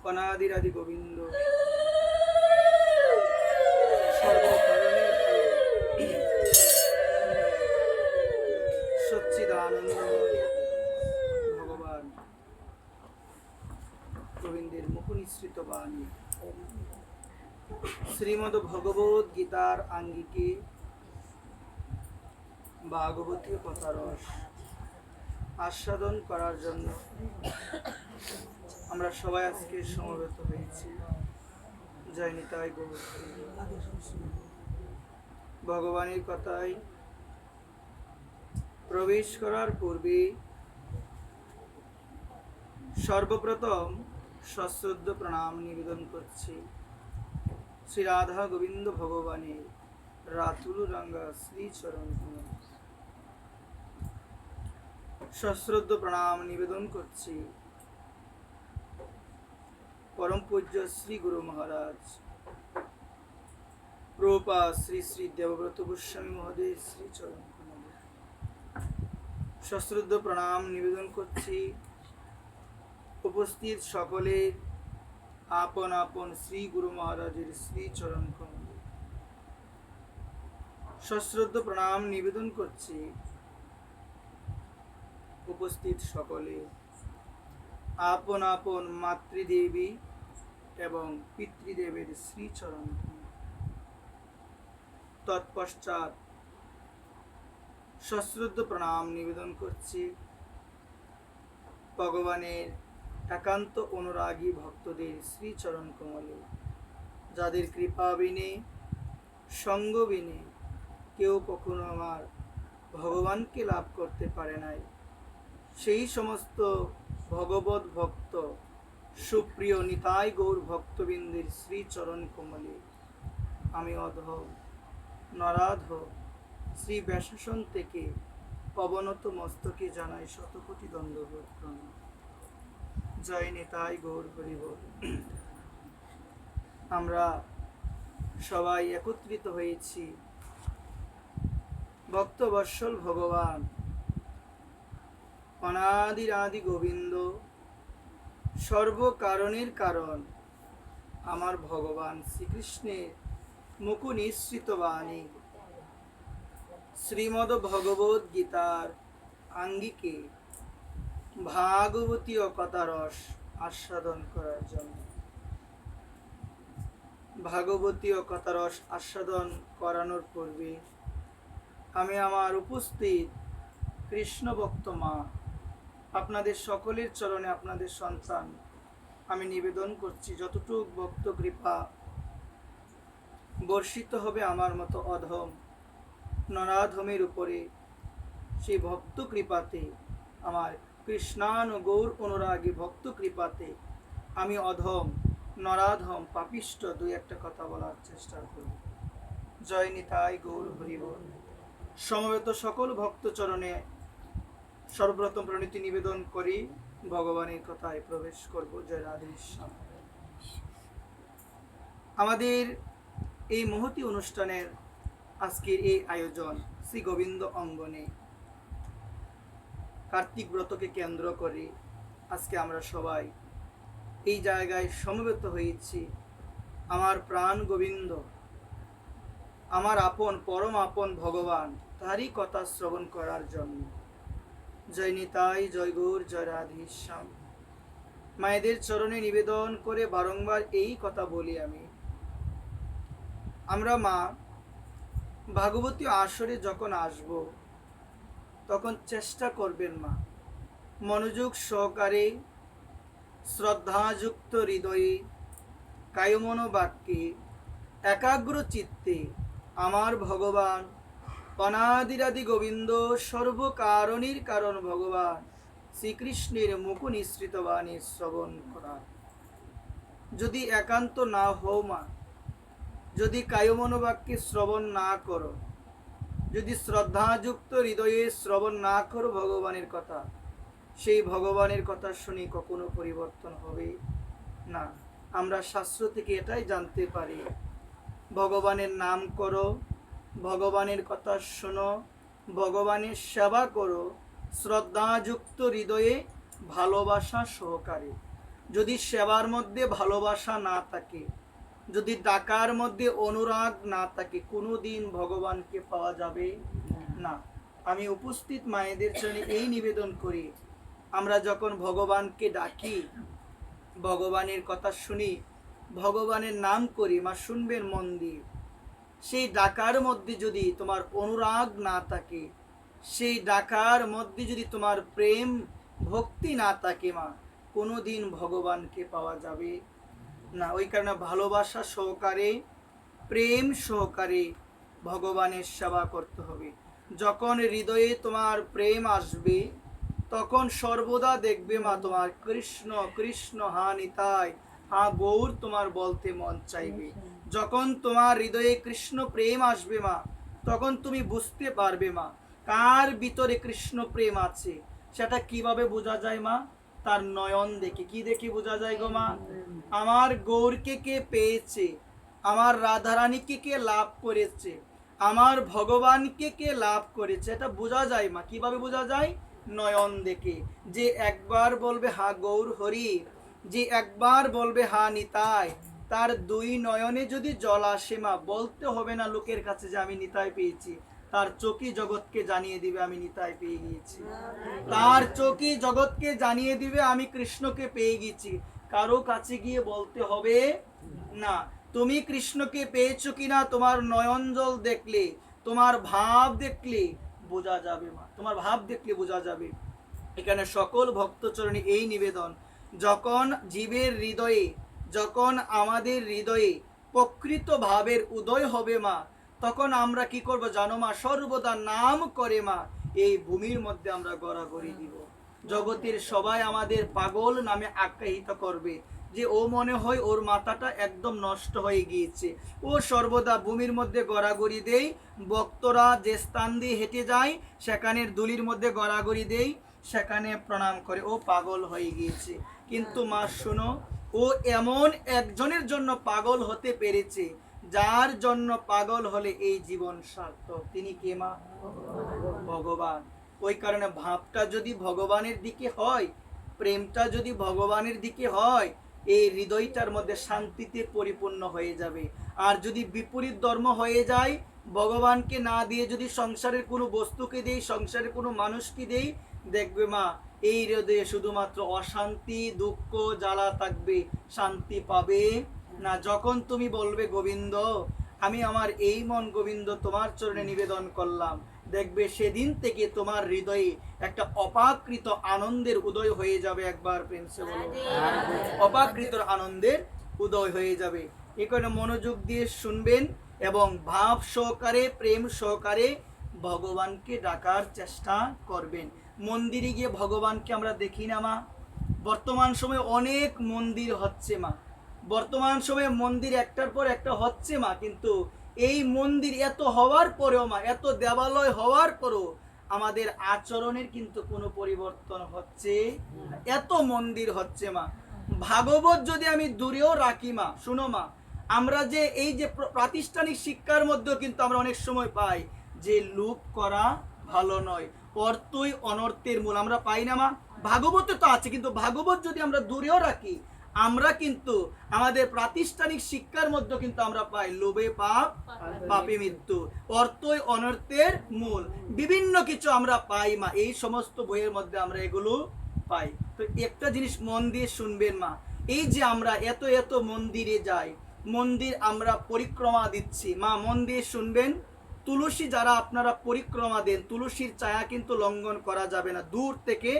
অনাদিরাদি গোবিন্দ সচ্চিদানন্দময় ভগবান গোবিন্দের মুখনিসৃত বাণী শ্রীমদ্ ভগবত গীতার আঙ্গিকে ভাগবতীয় কথারস আস্বাদন করার জন্য আমরা সবাই আজকে সমবেত হয়েছি। জয় নিতাই গৌর। ভগবানের কথায় প্রবেশ করার পূর্বে সর্বপ্রথম সশ্রদ্ধ প্রণাম নিবেদন করছি শ্রী রাধা গোবিন্দ ভগবানের রাতুল রাঙ্গা শ্রীচরণ কমল। সশ্রদ্ধ প্রণাম নিবেদন করছি পরম পূজ্য শ্রী গুরু মহারাজ প্রভুপাদ শ্রী শ্রী দেবব্রত গোস্বামী মহোদয় শ্রীচরণ কমল। সশ্রদ্ধ প্রণাম নিবেদন করছি উপস্থিত সকলের আপন আপন শ্রী গুরু মহারাজের শ্রীচরণ কমল। সশ্রদ্ধ প্রণাম নিবেদন করছি উপস্থিত সকলে আপন আপন মাতৃদেবী এবং পিতৃদেবের শ্রীচরণ। তৎপশ্চাৎ সশ্রদ্ধ প্রণাম নিবেদন করছি ভগবানের একান্ত অনুরাগী ভক্তদের শ্রীচরণ কমলে, যাদের কৃপা বিনে সঙ্গ বিনে কেউ কখনো আমার ভগবানকে লাভ করতে পারে নাই, সেই সমস্ত ভগবত ভক্ত সুপ্রিয় নিতাই গৌর ভক্তবৃন্দের শ্রীচরণ কমলে আমি অধম নরাধম শ্রী ব্যাসাসন থেকে অবনত মস্তকে জানাই শতকোটি দণ্ডবোধ প্রণাম। জয় নিতাই গৌর হরিবল। আমরা সবাই একত্রিত হয়েছি ভক্তবৎসল ভগবান অনাদিরাদি গোবিন্দ সর্বকারণের কারণ আমার ভগবান শ্রীকৃষ্ণের মুখনিসৃত বাণী শ্রীমদ্ ভগবত গীতার আঙ্গিকে ভাগবতীয় কথারস আস্বাদন করার জন্য। ভাগবতীয় কথারস আস্বাদন করানোর পূর্বে আমি আমার উপস্থিত কৃষ্ণ ভক্ত মা আপনাদের সকলের চরণে আপনাদের সন্তান আমি নিবেদন করছি, যতটুক ভক্ত কৃপা বর্ষিত হবে আমার মতো অধম নরাধমের উপরে, সেই ভক্ত কৃপাতে আমার কৃষ্ণান গৌর অনুরাগী ভক্ত কৃপাতে আমি অধম নরাধম পাপিষ্ট দুই একটা কথা বলার চেষ্টা করব। জয় নিতাই গৌর হরিবল। সমবেত সকল ভক্ত চরণে সর্বপ্রথম প্রণীতি নিবেদন করি ভগবানের কথায় প্রবেশ করব। জয় রাধেশ্যাম। আমাদের এই মহতী অনুষ্ঠানের আজকের এই আয়োজন শ্রী গোবিন্দ অঙ্গনে কার্তিক ব্রতকে কেন্দ্র করে আজকে আমরা সবাই এই জায়গায় সমবেত হয়েছি আমার প্রাণ গোবিন্দ, আমার আপন পরম আপন ভগবান, তারই কথা শ্রবণ করার জন্য। জয় নিতাই, জয় গৌর, জয় রাধেশ্যাম। মায়েদের চরণে নিবেদন করে বারংবার এই কথা বলি আমি, আমরা মা ভাগবতী আসরে যখন আসব তখন চেষ্টা করবেন মা মনোযোগ সহকারে শ্রদ্ধাযুক্ত হৃদয়ে কায়মন বাক্যে একাগ্র চিত্তে আমার ভগবান অনাদিরাদি গোবিন্দ সর্বকারণের কারণ ভগবান শ্রীকৃষ্ণের মুখনিসৃত বাণী শ্রবণ করা। যদি একান্ত না হও মা, যদি কায়মন বাক্যে শ্রবণ না করো, যদি শ্রদ্ধাযুক্ত হৃদয়ে শ্রবণ না করো ভগবানের কথা, সেই ভগবানের কথা শুনি কখনো পরিবর্তন হবে না। আমরা শাস্ত্র থেকে এটাই জানতে পারি, ভগবানের নাম করো, ভগবানের কথা শোনো, ভগবানের সেবা করো শ্রদ্ধাযুক্ত হৃদয়ে ভালোবাসা সহকারে। যদি সেবার মধ্যে ভালোবাসা না থাকে, যদি ডাকার মধ্যে অনুরাগ না থাকে, কোনোদিন ভগবানকে পাওয়া যাবে না। আমি উপস্থিত মায়েদের চরণে এই নিবেদন করি, আমরা যখন ভগবানকে ডাকি, ভগবানের কথা শুনি, ভগবানের নাম করি, মা শুনবেন মন দিয়ে, সেই ডাকার মধ্যে যদি তোমার অনুরাগ না থাকে, সেই ডাকার মধ্যে যদি তোমার প্রেম ভক্তি না থাকে মা, কোনোদিন ভগবানকে পাওয়া যাবে না। ওই কারণে ভালোবাসা সহকারে, প্রেম সহকারে ভগবানের সেবা করতে হবে। যখন হৃদয়ে তোমার প্রেম আসবে, তখন সর্বদা দেখবে মা তোমার কৃষ্ণ কৃষ্ণ হা নিতাই, হা গৌর তোমার বলতে মন চাইবে। যখন তোমার হৃদয়ে কৃষ্ণ প্রেম আসবে মা, তখন তুমি বুঝতে পারবে মা কার ভিতরে কৃষ্ণ প্রেম আছে। সেটা কিভাবে বোঝা যায় মা? তার নয়ন দেখে। কি দেখে বোঝা যায় গো মা? আমার গৌরকে কে পেয়েছে, আমার রাধারানীকে কে লাভ করেছে, আমার ভগবানকে কে লাভ করেছে, এটা বোঝা যায় মা। কিভাবে বোঝা যায়? নয়ন দেখে। যে একবার বলবে হা গৌর হরি, যে একবার বলবে হা নিতাই, তার দুই নয়নে যদি জল আসে মা, বলতে হবে না লোকের কাছে যে আমি নিতাই পেয়েছি, তার চোখই জগৎকে জানিয়ে দিবে আমি নিতাই পেয়ে গিয়েছি। তার চোখই জগৎকে জানিয়ে দিবে আমি কৃষ্ণকে পেয়ে গেছি। কারো কাছে গিয়ে বলতে হবে না। তুমি কৃষ্ণকে পেয়েছো কিনা তোমার নয়ন জল দেখলে, তোমার ভাব দেখলে বোঝা যাবে মা, তোমার ভাব দেখলে বোঝা যাবে। এখানে সকল ভক্তচরণে এই নিবেদন, যখন জীবের হৃদয়ে, যখন আমাদের হৃদয়ে প্রকৃত ভাবের উদয় হবে মা, তখন আমরা কি করব জানো মা? সর্বদা নাম করে মা এই ভূমির মধ্যে আমরা গড়াগড়ি দিব। জগতের সবাই আমাদের পাগল নামে আখ্যায়িত করবে, যে ও মনে হয় ওর মাথাটা একদম নষ্ট হয়ে গিয়েছে, ও সর্বদা ভূমির মধ্যে গড়াগড়ি দেই, ভক্তরা যে স্থান দিয়ে হেঁটে যায় সেখানের ধুলির মধ্যে গড়াগড়ি দেই, সেখানে প্রণাম করে, ও পাগল হয়ে গিয়েছে। কিন্তু মা শোনো, ও এমন একজনের জন্য পাগল হতে পেরেছে, যার জন্য পাগল হলে এই জীবন সার্থক। তিনি কে মা? ভগবান। ওই কারণে ভাবটা যদি ভগবানের দিকে হয়, প্রেমটা যদি ভগবানের দিকে হয়, এই হৃদয়টার মধ্যে শান্তিতে পরিপূর্ণ হয়ে যাবে। আর যদি বিপরীত ধর্ম হয়ে যায়, ভগবানকে না দিয়ে যদি সংসারের কোনো বস্তুকে দেই, সংসারের কোনো মানুষকে দেই, দেখবে মা এই হৃদয়ে শুধুমাত্র অশান্তি, দুঃখ, জ্বালা থাকবে, শান্তি পাবে না। যখন তুমি বলবে গোবিন্দ, আমি আমার এই মন গোবিন্দ তোমার চরণে নিবেদন করলাম, দেখবে সেদিন থেকে তোমার হৃদয়ে একটা অপাকৃত আনন্দের উদয় হয়ে যাবে। একবার প্রেমসে বলো, অপাকৃত আনন্দের উদয় হয়ে যাবে। এই কারণে মনোযোগ দিয়ে শুনবেন এবং ভাব সহকারে, প্রেম সহকারে ভগবানকে ডাকার চেষ্টা করবেন। মন্দিরে গিয়ে ভগবানকে আমরা দেখি না মা? বর্তমান সময়ে অনেক মন্দির হচ্ছে মা, বর্তমান সময়ে মন্দির একটার পর একটা হচ্ছে মা, কিন্তু এই মন্দির এত হওয়ার পরেও মা, এত দেবালয় হওয়ার পরেও আমাদের আচরণের কিন্তু কোনো পরিবর্তন হচ্ছে না। এত মন্দির হচ্ছে মা। ভাগবত যদি আমি দূরেও রাখি মা, শুনো মা, আমরা যে এই যে প্রাতিষ্ঠানিক শিক্ষার মধ্যেও কিন্তু আমরা অনেক সময় পাই যে লুপ করা ভালো নয়, অর্থই অনর্থের মূল, আমরা পাই না মা? ভাগবতে তো আছে, কিন্তু ভাগবত যদি আমরা দূরেও রাখি, আমরা কিন্তু আমাদের প্রাতিষ্ঠানিক শিক্ষার মধ্যে কিন্তু আমরা পাই লোভে পাপ, পাপে মৃত্যু, অর্থই অনর্থের মূল, বিভিন্ন কিছু আমরা পাই মা। এই সমস্ত বইয়ের মধ্যে আমরা এগুলো পাই। তো একটা জিনিস মন দিয়ে শুনবেন মা, এই যে আমরা এত এত মন্দিরে যাই, মন্দির আমরা পরিক্রমা দিচ্ছি মা, মন দিয়ে শুনবেন। তুলসী যারা আপনারা পরিক্রমা দেন, তুলসীর ছায়া কিন্তু লঙ্ঘন করা যাবে না। দূর থেকে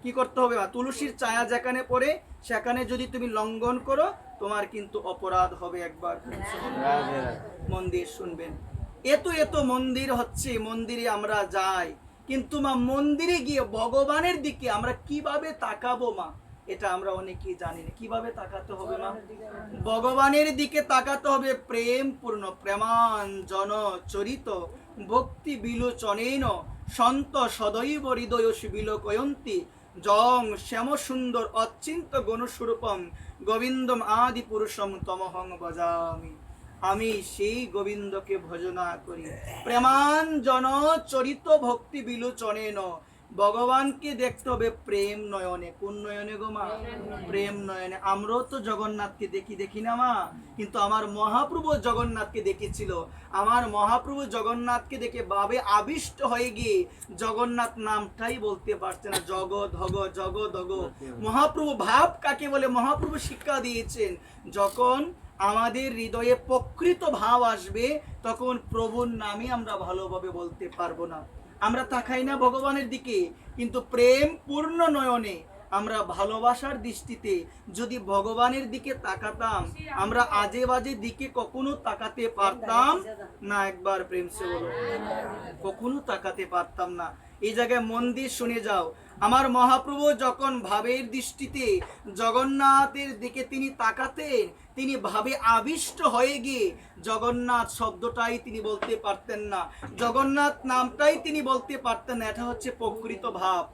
কি করতে হবে মা? তুলসীর ছায়া যেখানে পড়ে সেখানে যদি তুমি লঙ্ঘন করো, তোমার কিন্তু অপরাধ হবে। একবার মন দিয়ে শুনবেন। এত এত মন্দির হচ্ছে, মন্দিরে আমরা যাই, কিন্তু মা মন্দিরে গিয়ে ভগবানের দিকে আমরা কিভাবে তাকাবো মা, এটা আমরা অনেকেই জানি না। কিভাবে তাকাতে হবে মা? ভগবানের দিকে তাকাতে হবে প্রেম পূর্ণ, প্রেমাঞ্জন চরিত ভক্তি বিলোচনেন সন্ত সদৈব হৃদয় বিলোকয়ন্তি জং শ্যাম সুন্দর অচিন্ত গণস্বরূপম গোবিন্দম আদি পুরুষম তমহং ভজামি। আমি সেই গোবিন্দকে ভজনা করি প্রেমাঞ্জন চরিত ভক্তি বিলোচনেন, ভগবানকে দেখতে হবে প্রেম নয়নে। কোন নয়নে গো মা? প্রেম নয়নে। আমরাও তো জগন্নাথকে দেখি না মা, কিন্তু আমার মহাপ্রভু জগন্নাথকে দেখেছিল। আমার মহাপ্রভু জগন্নাথকে দেখে ভাবে আবিষ্ট হয়ে গিয়ে জগন্নাথ নামটাই বলতে পারছে না, জগধগ। মহাপ্রভু ভাব কাকে বলে মহাপ্রভু শিক্ষা দিয়েছেন। যখন আমাদের হৃদয়ে প্রকৃত ভাব আসবে, তখন প্রভুর নামই আমরা ভালোভাবে বলতে পারবো না। আমরা তাকাই না ভগবানের দিকে, কিন্তু প্রেম পূর্ণ নয়নে আমরা ভালোবাসার দৃষ্টিতে যদি ভগবানের দিকে তাকাতাম, আমরা আজে বাজে দিকে কখনো তাকাতে পারতাম না। একবার প্রেম সে বলো, কখনো তাকাতে পারতাম না। এই জায়গায় মন দিয়ে শুনে যাও, আমার মহাপ্রভু যখন ভাবের দৃষ্টিতে জগন্নাথের দিকে তিনি তাকাতেন, তিনি ভাবে আবিষ্ট হয়ে গিয়ে জগন্নাথ শব্দটাই তিনি বলতে পারতেন না, জগন্নাথ নামটাই তিনি বলতে পারতেন না। এটা হচ্ছে প্রকৃত ভাব,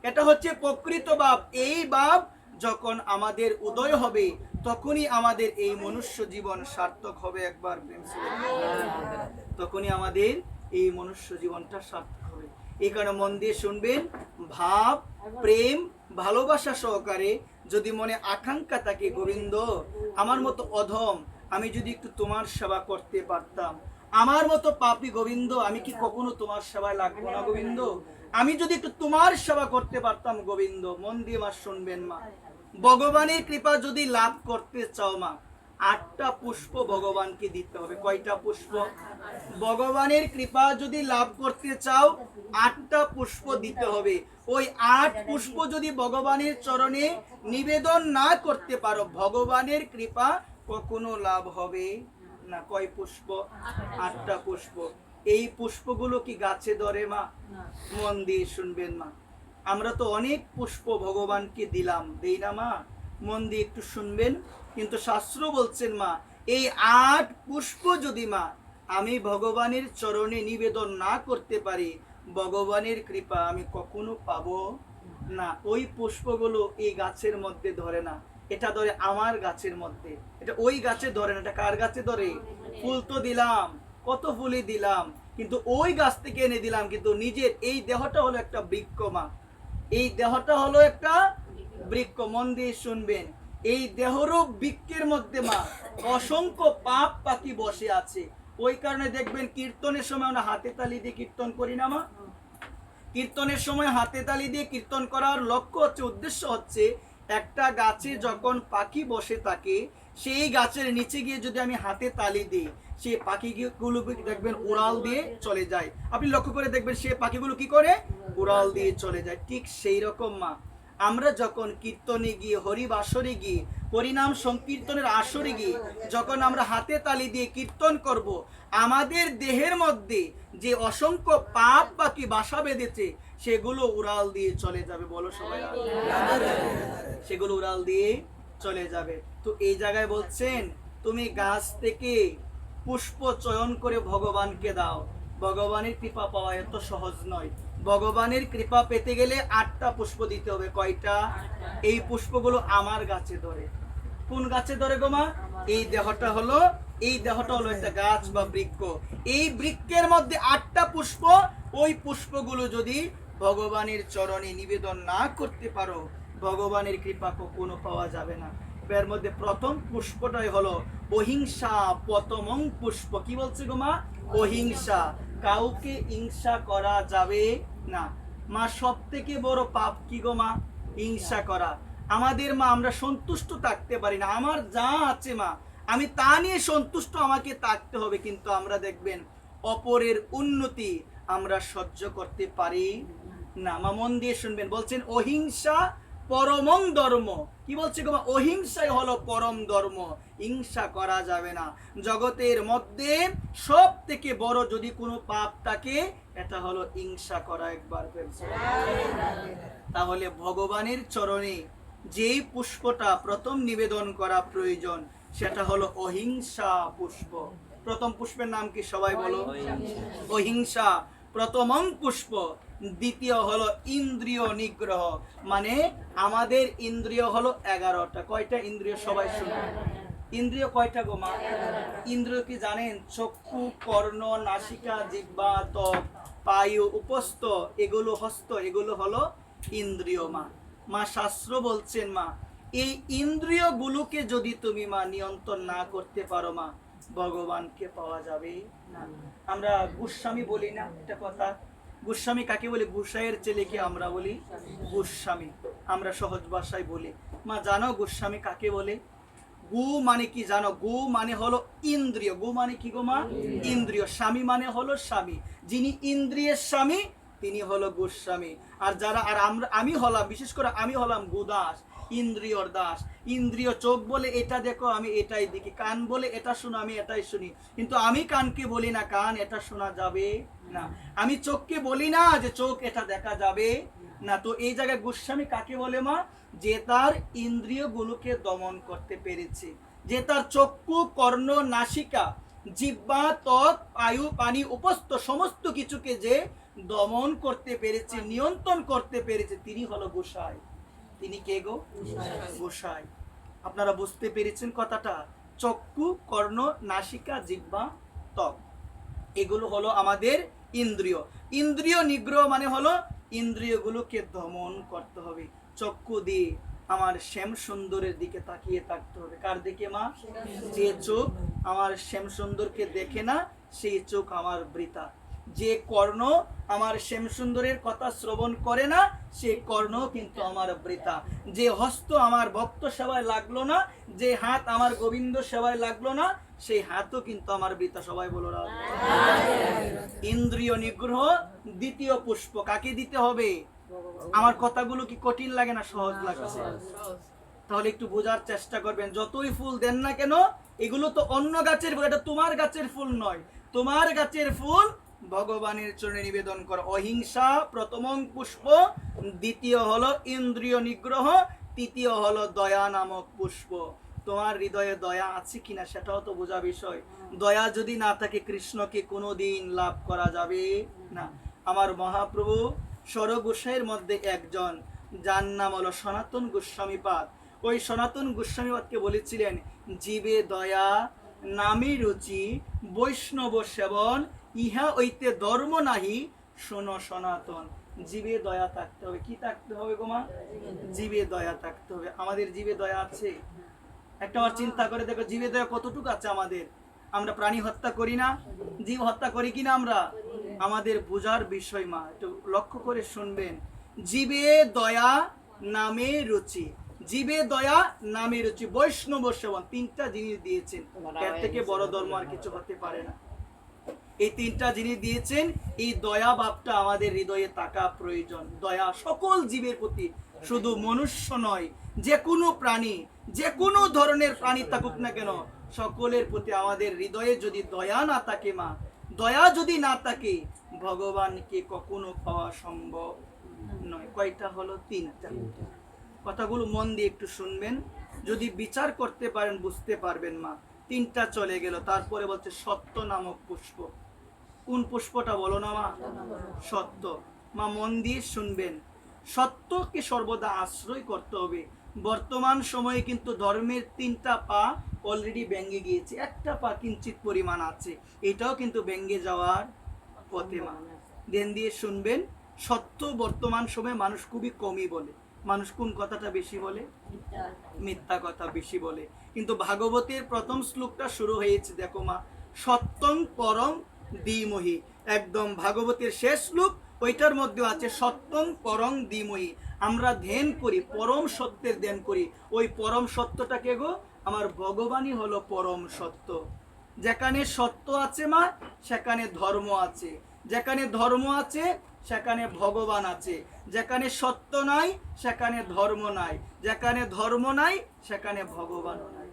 এটা হচ্ছে প্রকৃত ভাব। এই ভাব যখন আমাদের উদয় হবে, তখনই আমাদের এই মনুষ্য জীবন সার্থক হবে। একবার প্রেম সে তখনই আমাদের এই মনুষ্য জীবনটা সার্থক হবে। এই কারণে মন দিয়ে শুনবেন, ভাব প্রেম ভালোবাসা সহকারে যদি মনে আকাঙ্ক্ষা থাকে, গোবিন্দ আমার মতো অধম আমি যদি একটু তোমার সেবা করতে পারতাম, আমার মতো পাপী গোবিন্দ আমি কি কখনো তোমার সেবায় লাগবো না গোবিন্দ, আমি যদি একটু তোমার সেবা করতে পারতাম গোবিন্দ। মন দিয়ে মা শুনবেন মা, ভগবানের কৃপা যদি লাভ করতে চাও মা, 8টা পুষ্প ভগবানকে দিতে হবে। কয়টা পুষ্প? ভগবানের কৃপা যদি লাভ করতে চাও 8টা পুষ্প দিতে হবে। ওই 8 পুষ্প যদি ভগবানের চরণে নিবেদন না করতে পারো, ভগবানের কৃপা কখনো লাভ হবে না। কয় পুষ্প? 8টা পুষ্প। এই পুষ্পগুলো কি গাছে ধরে মা? মন দিয়ে শুনবেন মা, আমরা তো অনেক পুষ্প ভগবানকে দিলাম, দেই না মা? মন দিয়ে একটু শুনবেন। কিন্তু শাস্ত্র বলছেন মা, এই 8 পুষ্প যদি মা আমি ভগবানের চরণে নিবেদন না করতে পারি, ভগবানের কৃপা আমি কখনো পাবো না। ওই পুষ্পগুলো এই গাছের মধ্যে ধরে না, এটা ধরে আমার গাছের মধ্যে, এটা ওই গাছে ধরে না। এটা কার গাছে ধরে? ফুল তো দিলাম, কত ফুলই দিলাম, কিন্তু ওই গাছ থেকে এনে দিলাম, কিন্তু নিজের এই দেহটা হলো একটা বৃক্ষ মা, এই দেহটা হলো একটা বৃক্ষ। মন দিয়ে শুনবেন, এই দেহরূপ বৃক্ষের মধ্যে মা অসংখ্য পাপ পাখি বসে আছে। ওই কারণে দেখবেন কীর্তনের সময় আমরা হাতে তালি দিয়ে কীর্তন করি না মা? কীর্তনের সময় হাতে তালি দিয়ে কীর্তন করার লক্ষ্য হচ্ছে, উদ্দেশ্য হচ্ছে, একটা গাছে যখন পাখি বসে থাকে, সেই গাছের নিচে গিয়ে যদি আমি হাতে তালি দিই, সেই পাখিগুলো দেখবেন উড়াল দিয়ে চলে যায়। আপনি লক্ষ্য করে দেখবেন সেই পাখিগুলো কি করে? উড়াল দিয়ে চলে যায়। ঠিক সেই রকম মা, আমরা যখন কীর্তনে গিয়ে, হরিবাসরে গিয়ে, হরিনাম সংকীর্তনের আসরে গিয়ে যখন আমরা হাতে তালি দিয়ে কীর্তন করব, আমাদের দেহের মধ্যে যে অসংখ্য পাপ পাখি বাসা বেঁধেছে, সেগুলো উড়াল দিয়ে চলে যাবে। বলো সবাই, সেগুলো উড়াল দিয়ে চলে যাবে। তো এই জায়গায় বলছেন, তুমি গাছ থেকে পুষ্প চয়ন করে ভগবানকে দাও। ভগবানের কৃপা পাওয়া এত সহজ নয়। ভগবানের কৃপা পেতে গেলে 8টা পুষ্প দিতে হবে। কয়টা? এই পুষ্পগুলো আমার গাছে ধরে। কোন গাছে ধরে গো মা? এই দেহটা হলো একটা গাছ বা বৃক্ষ। এই বৃক্ষের মধ্যে 8টা পুষ্প। ওই পুষ্পগুলো যদি ভগবানের চরণে নিবেদন না করতে পারো, ভগবানের কৃপা কখনো পাওয়া যাবে না। এর মধ্যে প্রথম পুষ্পটাই হলো অহিংসা প্রথমং পুষ্প। কি বলছে গো মা? অহিংসা। কাউকে হিংসা করা যাবে না মা। সব থেকে বড় পাপ কি গো মা? হিংসা করা। আমাদের মা, আমরা সন্তুষ্ট থাকতে পারি না। আমার যা আছে মা, আমি তা নিয়ে সন্তুষ্ট আমাকে থাকতে হবে, কিন্তু আমরা দেখবেন অপরের উন্নতি আমরা সহ্য করতে পারি না মা। মন দিয়ে শুনবেন, বলছেন অহিংসা পরমং ধর্ম। কি বলছে গো মা? অহিংসাই হলো পরম ধর্ম। হিংসা করা যাবে না। জগতের মধ্যে সব থেকে বড় যদি কোনো পাপ থাকে, এটা হলো হিংসা করা। একবার তাহলে ভগবানের চরণে যেই পুষ্পটা প্রথম নিবেদন করা প্রয়োজন, সেটা হলো অহিংসা পুষ্প। প্রথম পুষ্পের নাম কি সবাই বলো? অহিংসা প্রথমং পুষ্প। দ্বিতীয় হলো ইন্দ্রিয় নিগ্রহ, মানে আমাদের ইন্দ্রিয় হলো 11টা। কয়টা ইন্দ্রিয় সবাই শুনুন? ইন্দ্রিয় কয়টা গো মা? ইন্দ্রিয় কি জানেন? চক্ষু, কর্ণ, নাসিকা, জিহ্বা, ত্বক, পায়ু উপস্থ, এগুলো হস্ত, এগুলো হলো ইন্দ্রিয় মা। মা শাস্ত্র বলছেন মা, এই ইন্দ্রিয়গুলোকে যদি তুমি মা নিয়ন্ত্রণ না করতে পারো মা, ভগবানকে পাওয়া যাবে না। আমরা গোস্বামী বলি না একটা কথা, গোস্বামী কাকে বলি? গোসাইয়ের ছেলেকে আমরা বলি গোস্বামী, আমরা সহজ ভাষায় বলি। মা জানো গোস্বামী কাকে বলে? গু মানে কি জানো? গু মানে হলো ইন্দ্রিয়। গু মানে কি গো মা? ইন্দ্রিয়। স্বামী মানে হলো স্বামী, যিনি ইন্দ্রিয়ের স্বামী তিনি হলো গোস্বামী। আর যারা, আর আমরা, আমি হলাম, বিশেষ করে আমি হলাম গোদাস, ইন্দ্রিয়র দাস। ইন্দ্রিয় চোখ বলে এটা দেখো, আমি এটাই দেখি, কান বলে এটা শুনো, আমি এটাই শুনি। কিন্তু আমি কানকে বলি না কান এটা শোনা যাবে না, আমি চোখকে বলি না যে চোখ এটা দেখা যাবে না। তো এই জায়গায় গোস্বামী কাকে বলে মা? যে তার ইন্দ্রিয়গুলোকে দমন করতে পেরেছে, যে তার চক্ষু, কর্ণ, নাসিকা, জিহ্বা, ত্বক, পায়ু, পানি, উপস্থ সমস্ত কিছুকে যে দমন করতে পেরেছে, নিয়ন্ত্রণ করতে পেরেছে, তিনি হলো গোসাই। তিনি কে গো? গোসাই। আপনারা বুঝতে পেরেছেন কথাটা? চক্ষু, কর্ণ, নাসিকা, জিহ্বা, ত্বক, এগুলো হলো আমাদের ইন্দ্রিয়। ইন্দ্রিয় নিগ্রহ মানে হলো ইন্দ্রিয়গুলোকে দমন করতে হবে। চক্ষু দিয়ে আমার শ্যাম সুন্দরের দিকে তাকিয়ে থাকতে হবে। কার দিকে মা? যে চোখ আমার শ্যাম সুন্দরকে দেখে না, সেই চোখ আমার বৃথা। যে কর্ণ আমার শ্যাম সুন্দরের কথা শ্রবণ করে না, সেই কর্ণ কিন্তু আমার বৃথা। যে হস্ত আমার ভক্ত সেবায় লাগলো না, যে হাত আমার গোবিন্দ সেবায় লাগলো না, সেই হাতও কিন্তু আমার বৃথা। সবাই বলো না। ইন্দ্রিয় নিগ্রহ দ্বিতীয় পুষ্প। কাকে দিতে হবে? আমার কথাগুলো কি কঠিন লাগে না সহজ লাগছে? তাহলে একটু বোঝার চেষ্টা করবেন। যতই ফুল দেন না কেন, এগুলো তো অন্য গাছের ফুল, এটা তোমার গাছের ফুল নয়। তোমার গাছের ফুল ভগবানের চরণে নিবেদন করো। অহিংসা প্রথম পুষ্প, দ্বিতীয় হলো ইন্দ্রিয় নিগ্রহ, তৃতীয় হলো দয়া নামক পুষ্প। তোমার হৃদয়ে দয়া আছে কিনা সেটাও তো বোঝা বিষয়। দয়া যদি না থাকে, কৃষ্ণকে কোনোদিন লাভ করা যাবে না। আমার মহাপ্রভু ষড়গোসাইয়ের মধ্যে একজন, যার নাম হলো সনাতন গোস্বামীপাদ। ওই সনাতন গোস্বামীপাদকে বলেছিলেন, জীবে দয়া, নামে রুচি, বৈষ্ণব সেবন, ইহা হইতে ধর্ম নাহি, শোনো সনাতন। জীবে দয়া থাকতে হবে। কি থাকতে হবে গো মা? জীবে দয়া থাকতে হবে। আমাদের জীবে দয়া আছে? একটা বার চিন্তা করে দেখো, জীবে দয়া কতটুকু আছে আমাদের? আমরা প্রাণী হত্যা করি না? জীব হত্যা করি কিনা আমরা? আমাদের বোঝার বিষয় মা, একটু লক্ষ্য করে শুনবেন। জীবে দয়া, নামে রুচি। জীবে দয়া, নামে রুচি, বৈষ্ণব সেবন, তিনটা জিনিস দিয়েছেন। এর থেকে বড় ধর্ম আর কিছু হতে পারে না। এই তিনটা জিনিস দিয়েছেন। এই দয়া ভাবটা আমাদের হৃদয়ে থাকা প্রয়োজন। দয়া সকল জীবের প্রতি, শুধু মনুষ্য নয়, যে কোনো প্রাণী, যে কোনো ধরনের প্রাণী থাকুক না কেন, সকলের প্রতি আমাদের হৃদয়ে যদি দয়া না থাকে মা, দয়া যদি না থাকে, ভগবানকে কখনো পাওয়া সম্ভব নয়। কয়টা হলো? তিনটা। কথাগুলো মন দিয়ে একটু শুনবেন, যদি বিচার করতে পারেন বুঝতে পারবেন মা। তিনটা চলে গেল, তারপরে বলছে সত্য নামক পুষ্প। কোন পুষ্পটা বলো না মা? সত্য। মা মন দিয়ে শুনবেন, সত্যকে সর্বদা আশ্রয় করতে হবে। বর্তমান সময়ে কিন্তু ধর্মের তিনটা পা অলরেডি ভেঙে গিয়েছে, একটা পা কিঞ্চিত পরিমাণ আছে, এটাও কিন্তু ভেঙে যাওয়ার পথে মা। ধ্যান দিয়ে শুনবেন, সত্য বর্তমান সময়ে মানুষ খুবই কমই বলে। মানুষ কোন কথাটা বেশি বলে? মিথ্যা কথা বেশি বলে। কিন্তু ভাগবতের প্রথম শ্লোকটা শুরু হয়েছে দেখো মা, সত্যং পরম ধীমহি। একদম ভাগবতের শেষ শ্লোক, ওইটার মধ্যে আছে সত্যং পরম ধীমহি। আমরা ধ্যান করি, পরম সত্যের ধ্যান করি। ওই পরম সত্যটাকে গো, আমার ভগবানই হলো পরম সত্য। যেখানে সত্য আছে মা, সেখানে ধর্ম আছে। যেখানে ধর্ম আছে, সেখানে ভগবান আছে। যেখানে সত্য নাই, সেখানে ধর্ম নাই। যেখানে ধর্ম নাই, সেখানে ভগবানও নাই।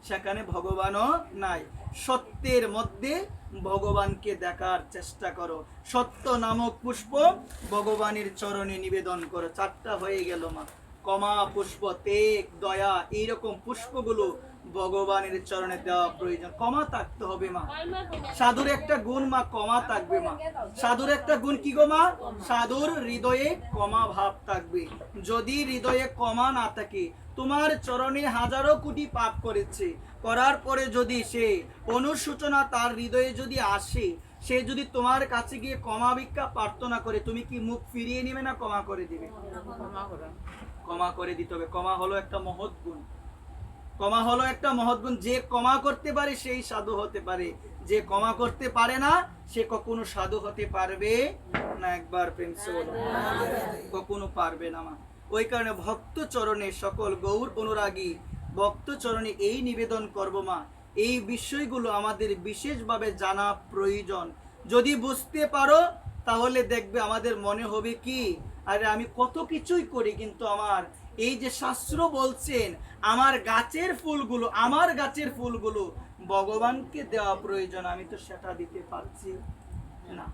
সেখানে ভগবানও নাই। সত্যের মধ্যে ভগবানকে দেখার চেষ্টা করো। সত্য নামক পুষ্প ভগবানের চরণে নিবেদন করো। চারটা হয়ে গেল মা। কমা পুষ্প, তেক, দয়া, এইরকম পুষ্পগুলো ভগবানের চরণে দেওয়া প্রয়োজন। কমা থাকতে হবে মা। সাধুর একটা গুণ মা, কমা থাকবে মা। সাধুর একটা গুণ কি গো মা? সাধুর হৃদয়ে কমা ভাব থাকবে। যদি হৃদয়ে কমা না থাকে, তোমার চরণে হাজারো কোটি পাপ করেছে, করার পরে যদি সে অনুশোচনা তার হৃদয়ে যদি আসে, সে যদি তোমার কাছে গিয়ে ক্ষমা ভিক্ষা প্রার্থনা করে, তুমি কি মুখ ফিরিয়ে নিবে না ক্ষমা করে দিবে? ক্ষমা করে দিতে হবে। ক্ষমা হলো একটা মহৎ গুণ। ক্ষমা হলো একটা মহৎ গুণ। যে ক্ষমা করতে পারে সেই সাধু হতে পারে, যে ক্ষমা করতে পারে না সে কখনো সাধু হতে পারবে না। একবার প্রেম সে বলো, কখনো পারবে না মা। ওই কারণে ভক্ত চরণে, সকল গৌর অনুরাগী ভক্ত চরণে এই নিবেদন করব মা, এই বিষয়গুলো আমাদের বিশেষভাবে জানা প্রয়োজন। যদি বুঝতে পারো তাহলে দেখবে আমাদের মনে হবে কি, আরে আমি কত কিছুই করি, কিন্তু আমার এই যে শাস্ত্র বলছেন আমার গাছের ফুলগুলো ভগবানকে দেওয়া প্রয়োজন, আমি তো সেটা দিতে পারছি না।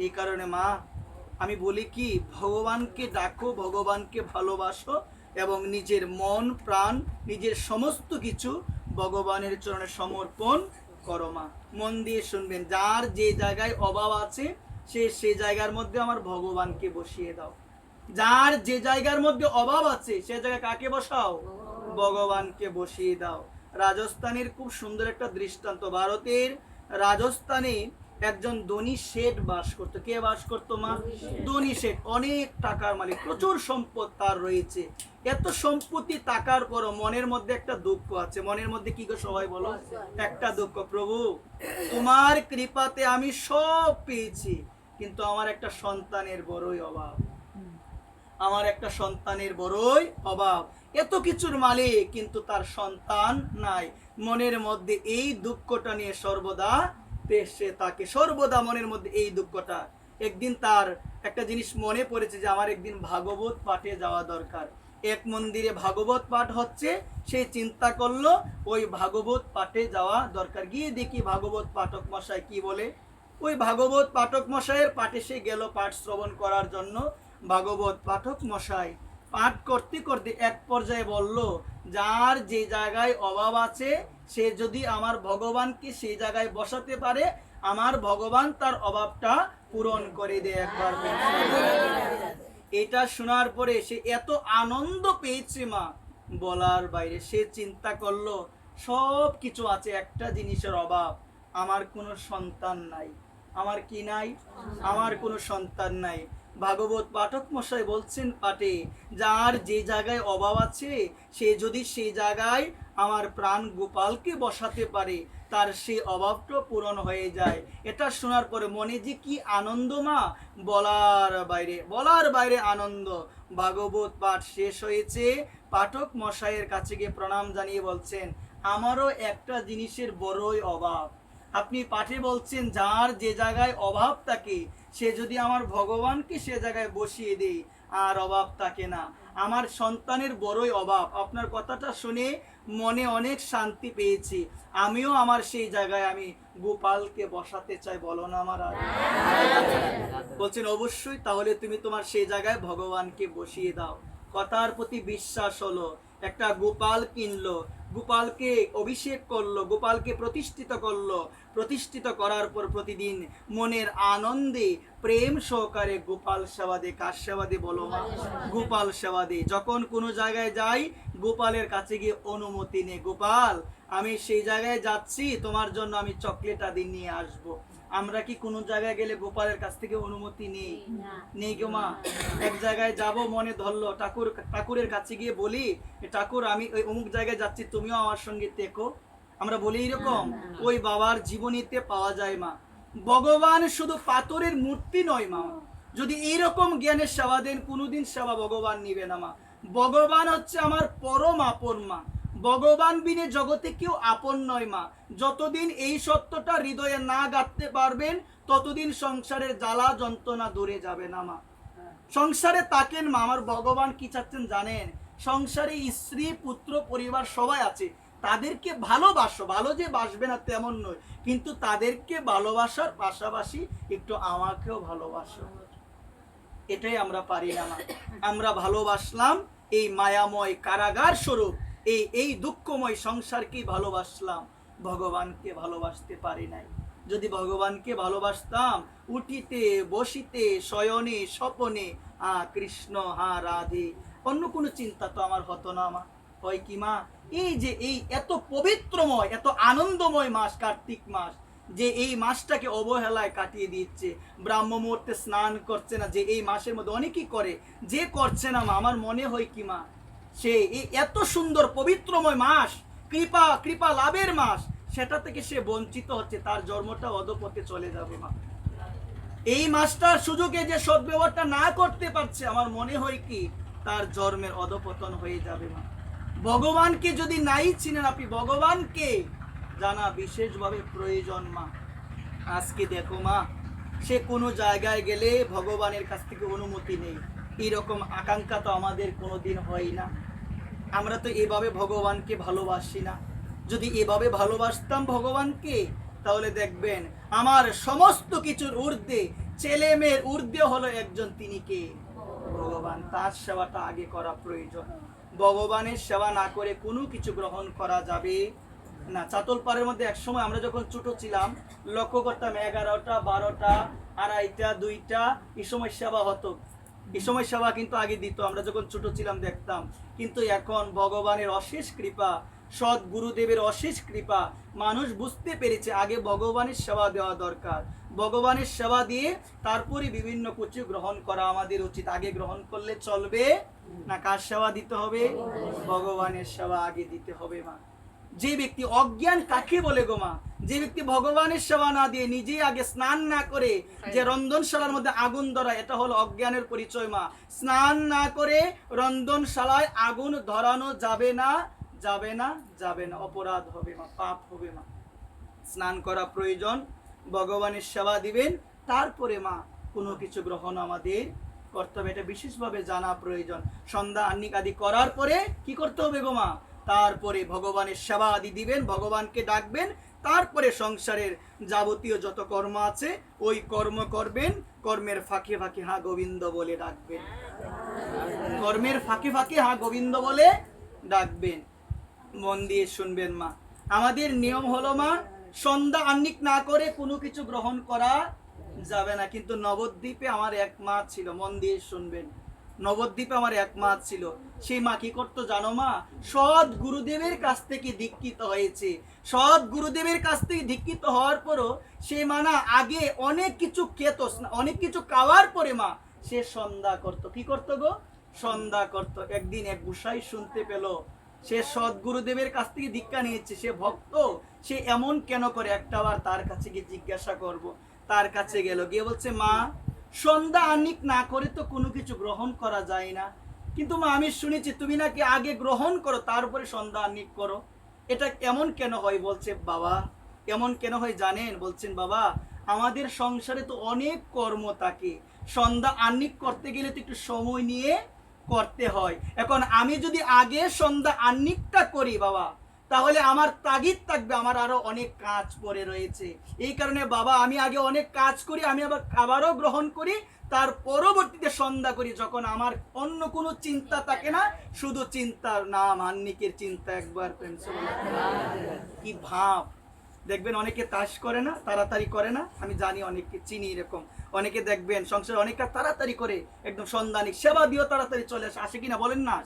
এই কারণে মা আমি বলি কি, ভগবানকে ডাকো, ভগবানকে ভালোবাসো এবং নিজের মন প্রাণ নিজের সমস্ত কিছু ভগবানের চরণে সমর্পণ করো মা। মন দিয়ে শুনবেন, যার যে জায়গায় অভাব আছে সে জায়গার মধ্যে আমার ভগবানকে বসিয়ে দাও। যার যে জায়গার মধ্যে অভাব আছে সে জায়গায় কাকে বসাও? ভগবানকে বসিয়ে দাও। রাজস্থানের খুব সুন্দর একটা দৃষ্টান্ত। ভারতের রাজস্থানে একজন ধনী শেঠ বাস করতো। কে বাস করতো মা? ধনী শেঠ, অনেক টাকার মালিক, প্রচুর সম্পদ তার রয়েছে। এত সম্পত্তি টাকার পরও মনের মধ্যে একটা দুঃখ আছে। মনের মধ্যে কি গো সবাই বলো? একটা দুঃখ, প্রভু তোমার কৃপাতে আমি সব পেয়েছি, কিন্তু আমার একটা সন্তানের বড়ই অভাব, আমার একটা সন্তানের বড়ই অভাব। এত কিছুর মালিক কিন্তু তার সন্তান নাই। মনের মধ্যে এই দুঃখটা নিয়ে সর্বদা সে তাকে সর্বদা মনের মধ্যে এই দুঃখটা। একদিন তার একটা জিনিস মনে পড়েছে যে আমার একদিন ভাগবত পাঠে যাওয়া দরকার। এক মন্দিরে ভাগবত পাঠ হচ্ছে, সে চিন্তা করলো ওই ভাগবত পাঠে যাওয়া দরকার। গিয়ে দেখি ভাগবত পাঠক মশাই কি বলে। ওই ভাগবত পাঠক মশাইয়ের পাঠে সে গেল পাঠ শ্রবণ করার জন্য। ভাগবত পাঠক মশাই পাঠ করতে করতে এক পর্যায়ে বলল, যার যে জায়গায় অভাব আছে সে যদি আমার ভগবানকে সেই জায়গায় বসাতে পারে, আমার ভগবান তার অভাবটা পূরণ করে দেয়। একবার এটা শোনার পরে সে এত আনন্দ পেয়েছে মা, বলার বাইরে। সে চিন্তা করলো সব কিছু আছে, একটা জিনিসের অভাব, আমার কোনো সন্তান নাই। আমার কি নাই? আমার কোনো সন্তান নাই। ভাগবত পাঠক মশাই বলছেন পাঠে, যার যে জায়গায় অভাব আছে সে যদি সেই জায়গায় আমার প্রাণ গোপালকে বসাতে পারে, তার সেই অভাবটা পূরণ হয়ে যায়। এটা শোনার পরে মনে যে কি আনন্দ মা, বলার বাইরে আনন্দ। ভাগবত পাঠ শেষ হয়েছে, পাঠক মশাইয়ের কাছে গিয়ে প্রণাম জানিয়ে বলছেন, আমারও একটা জিনিসের বড়ই অভাব। আপনি পাঠে বলছেন যার যে জায়গায় অভাব থাকে সে যদি আমার ভগবানকে সে জায়গায় বসিয়ে দেয় আর অভাব থাকে না। আমার সন্তানের বড়ই অভাব। আপনার কথাটা শুনে মনে অনেক শান্তি পেয়েছি। আমিও আমার সেই জায়গায় আমি গোপালকে বসাতে চাই। বলো না আমার? বলছেন অবশ্যই, তাহলে তুমি তোমার সেই জায়গায় ভগবানকে বসিয়ে দাও। কথার প্রতি বিশ্বাস হলো, একটা গোপাল কিনলো, গোপালকে অভিষেক করলো, গোপালকে প্রতিষ্ঠিত করলো। প্রতিষ্ঠিত করার পর প্রতিদিন মনের আনন্দে প্রেম সহকারে গোপাল সেবা দে। কার সেবা দে বলো মা? গোপাল সেবা দে। যখন কোনো জায়গায় যাই গোপালের কাছে গিয়ে অনুমতি নে, গোপাল আমি সেই জায়গায় যাচ্ছি, তোমার জন্য আমি চকলেট আদি নিয়ে আসবো। আমরা কি কোনো জায়গায় গেলে গোপালের কাছ থেকে অনুমতি নেই? নেই গো মা। এক জায়গায় যাব, মনে ধরলো, ঠাকুরের কাছে গিয়ে বলি, ঠাকুর আমি ওই অমুক জায়গায় যাচ্ছি, তুমিও আমার সঙ্গে থেকো। আমরা বলি এরকম? ওই বাবার জীবনীতে পাওয়া যায় মা। ভগবান শুধু পাথরের মূর্তি নয় মা, যদি এইরকম জ্ঞানের সেবা দেন কোনোদিন সেবা ভগবান নিবে না মা। ভগবান হচ্ছে আমার পরম আপন মা। ভগবান বিনে জগতে কেউ আপন নয় মা। যতদিন এই সত্যটা হৃদয়ে না গাঁথতে পারবেন ততদিন সংসারের জ্বালা যন্ত্রণা দূরে যাবে না মা। সংসারে তাকেন মা, আমার ভগবান কি চাচ্ছেন জানেন? সংসারে স্ত্রী পুত্র পরিবার সবাই আছে, তাদেরকে ভালোবাসো। ভালো যে বাসবে না তেমন নয়, কিন্তু তাদেরকে ভালোবাসার পাশাপাশি একটু আমাকেও ভালোবাসো। এটাই আমরা পারি না মা। আমরা ভালোবাসলাম এই মায়াময় কারাগার স্বরূপ এই দুঃখময় সংসারকেই ভালোবাসলাম, ভগবানকে ভালোবাসতে পারি নাই। যদি ভগবানকে ভালোবাসতাম, উঠিতে বসিতে শয়নে স্বপনে কৃষ্ণ রাধে, অন্য কোনো চিন্তা তো আমার হতো না মা। হয় কি মা, এই যে এই এত পবিত্রময় এত আনন্দময় মাস কার্তিক মাস, যে এই মাসটাকে অবহেলায় কাটিয়ে দিচ্ছে, ব্রাহ্ম মুহূর্তে স্নান করছে না, যে এই মাসের মধ্যে অনেকেই করে, যে করছে না মা, আমার মনে হয় কি মা, সে এই এত সুন্দর পবিত্রময় মাস, কৃপা কৃপা লাভের মাস, সেটা থেকে সে বঞ্চিত হচ্ছে, তার জন্মটা অধপথে চলে যাবে মা। এই মাসটার সুযোগে যে সদ্ব্যবহারটা না করতে পারছে, আমার মনে হয় কি তার জন্মের অধপতন হয়ে যাবে মা। ভগবানকে যদি নাই চিনেন আপনি, ভগবানকে জানা বিশেষভাবে প্রয়োজন মা। আজকে দেখো মা, সে কোনো জায়গায় গেলে ভগবানের কাছ থেকে অনুমতি নেই, এরকম আকাঙ্ক্ষা তো আমাদের কোনোদিন হয় না। আমরা তো এভাবে ভগবানকে ভালোবাসি না। যদি এভাবে ভালোবাসতাম ভগবানকে, তাহলে দেখবেন আমার সমস্ত কিছুর ঊর্ধ্বে, ছেলে মেয়ের ঊর্ধ্বে হলো একজন, তিনি কে? ভগবান। তার সেবাটা আগে করা প্রয়োজন। ভগবানের সেবা না করে কোনো কিছু গ্রহণ করা যাবে না। চাতলপাড়ের মধ্যে এক সময় আমরা যখন ছোট ছিলাম, লক্ষ্য করতাম 11টা 12টা 2:30 2টা এই সময় সেবা হতো। এই সময় সেবা কিন্তু আগে দিত, আমরা যখন ছোট ছিলাম দেখতাম। কিন্তু এখন ভগবানের অশেষ কৃপা, সৎ গুরুদেবের অশেষ কৃপা, মানুষ বুঝতে পেরেছে আগে ভগবানের সেবা দেওয়া দরকার। ভগবানের সেবা দিয়ে তারপরে বিভিন্ন কিছু গ্রহণ করা আমাদের উচিত। আগে গ্রহণ করলে চলবে না, কার সেবা দিতে হবে? ভগবানের সেবা আগে দিতে হবে মা। যে ব্যক্তি অজ্ঞান কাকে বলে গো মা? যে ব্যক্তি ভগবানের সেবা না দিয়ে নিজেই আগে স্নান না করে যে রন্ধনশালার মধ্যে আগুন ধরা, এটা হলো অজ্ঞানের পরিচয় মা। স্নান না করে রন্ধনশালায় আগুন ধরানো যাবে না, যাবে না, যাবে না, অপরাধ হবে মা, পাপ হবে মা। স্নান করা প্রয়োজন, ভগবানের সেবা দিবেন, তারপরে মা কোনো কিছু গ্রহণ আমাদের করতে হবে, এটা বিশেষভাবে জানা প্রয়োজন। সন্ধ্যা আহ্নিক আদি করার পরে কি করতে হবে গো মা? তারপরে ভগবানের সেবা আদি দিবেন, ভগবানকে ডাকবেন, তারপরে সংসারের যাবতীয় যত কর্ম আছে ওই কর্ম করবেন। কর্মের ফাঁকে ফাঁকে হা গোবিন্দ বলে ডাকবেন, কর্মের ফাঁকে ফাঁকে হা গোবিন্দ বলে ডাকবেন। মন দিয়ে শুনবেন মা, আমাদের নিয়ম হলো মা, সন্ধ্যা আহ্নিক না করে কোনো কিছু গ্রহণ করা যাবে না। কিন্তু নবদ্বীপে আমার এক মা ছিল, মন দিয়ে শুনবেন, নবদ্বীপে আমার এক মা ছিল। সেই মা কি করতো জানো মা? সৎ গুরুদেবের কাছ থেকে দীক্ষিত হয়েছে। সৎ গুরুদেবের কাছ থেকে দীক্ষিত হওয়ার পরও সে মা না আগে অনেক কিছু খেত, অনেক কিছু খাওয়ার পরে মা সে সন্ধ্যা করতো। কি করতো গো? সন্ধ্যা করতো। একদিন এক গুসাই শুনতে পেল সে সৎ গুরুদেবের কাছ থেকে দীক্ষা নিয়েছে, সে ভক্ত, সে এমন কেন করে? একটাবার তার কাছে গিয়ে জিজ্ঞাসা করব। তার কাছে গেল, গিয়ে বলছে, মা সন্ধ্যা আহ্নিক না করে তো কোনো কিছু গ্রহণ করা যায় না, কিন্তু মা আমি শুনেছি তুমি নাকি আগে গ্রহণ করো তারপরে সন্ধ্যা আহ্নিক করো, এটা এমন কেন হয়? বলছে, বাবা এমন কেন হয় জানেন? বলছেন, বাবা আমাদের সংসারে তো অনেক কর্ম থাকে, সন্ধ্যা আহ্নিক করতে গেলে তো একটু সময় নিয়ে করতে হয়। এখন আমি যদি আগে সন্ধ্যা আহ্নিকটা করি বাবা, তাহলে আমার তাগিদ থাকবে, আমার আরো অনেক কাজ পড়ে রয়েছে। এই কারণে বাবা আমি আগে অনেক কাজ করি, আমি আবার খাবারও গ্রহণ করি, তার পরবর্তীতে সন্ধ্যা করি, যখন আমার অন্য কোনো চিন্তা থাকে না, শুধু চিন্তার নাম আহ্নিকের চিন্তা। একবার প্রেম কি ভাব! দেখবেন অনেকে তাস করে না, তাড়াতাড়ি করে না, আমি জানি অনেককে চিনি এরকম। অনেকে দেখবেন সংসারে অনেক কাজ তাড়াতাড়ি করে, একদম সন্ধানিক সেবা দিও তাড়াতাড়ি চলে আসে, আসে কিনা বলেন না?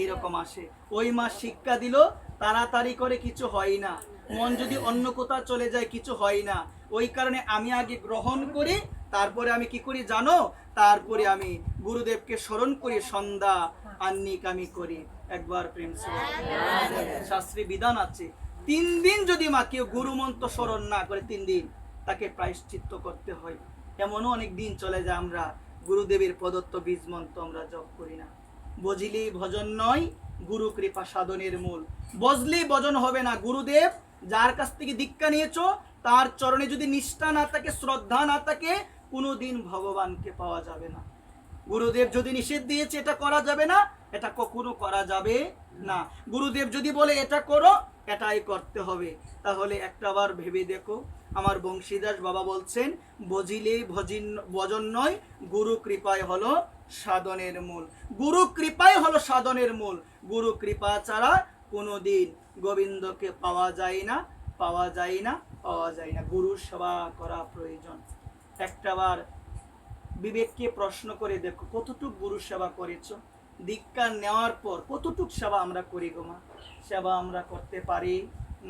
এরকম আসে। ওই মা শিক্ষা দিল তাড়াতাড়ি করে কিছু হয় না, মন যদি অন্য কোথাও চলে যায় কিছু হয় না। ওই কারণে আমি আগে গ্রহণ করি, তারপরে আমি কি করি জানো? তারপরে আমি গুরুদেবকে স্মরণ করি, সন্ধ্যা আহ্নিক আমি করি। একবার প্রেম শাস্ত্রী বিধান আছে, 3 দিন যদি মা কেউ গুরু মন্ত্র স্মরণ না করে 3 দিন তাকে প্রায়শ্চিত্ত করতে হয়। এমনও অনেক দিন চলে যায় আমরা গুরুদেবের প্রদত্ত বীজ মন্ত্র আমরা জপ করি না। বজলি ভজন নয়, গুরু কৃপা সাধনের মূল। বজলি ভজন হবে না। গুরুদেব যার কাছ থেকে দীক্ষা নিয়েছো তার চরণে যদি নিষ্ঠা না থাকে, শ্রদ্ধা না থাকে, কোনোদিন ভগবানকে পাওয়া যাবে না। গুরুদেব যদি নিষেধ দিয়েছে এটা করা যাবে না, এটা কখনো করা যাবে না। গুরুদেব যদি বলে এটা করো, এটাই করতে হবে। তাহলে একটাবার ভেবে দেখো, আমার বংশীদাস বাবা বলছেন, বজিলেই ভজন নয়, গুরু কৃপায় হলো সাধনের মূল। গুরু কৃপায় হলো সাধনের মূল। গুরু কৃপা ছাড়া কোনোদিন গোবিন্দকে পাওয়া যায় না, পাওয়া যায় না, পাওয়া যায় না। গুরুর সেবা করা প্রয়োজন। একটাবার বিবেককে প্রশ্ন করে দেখো, কতটুক গুরু সেবা করেছো? দীক্ষা নেওয়ার পর কতটুক সেবা আমরা করি গো মা? সেবা আমরা করতে পারি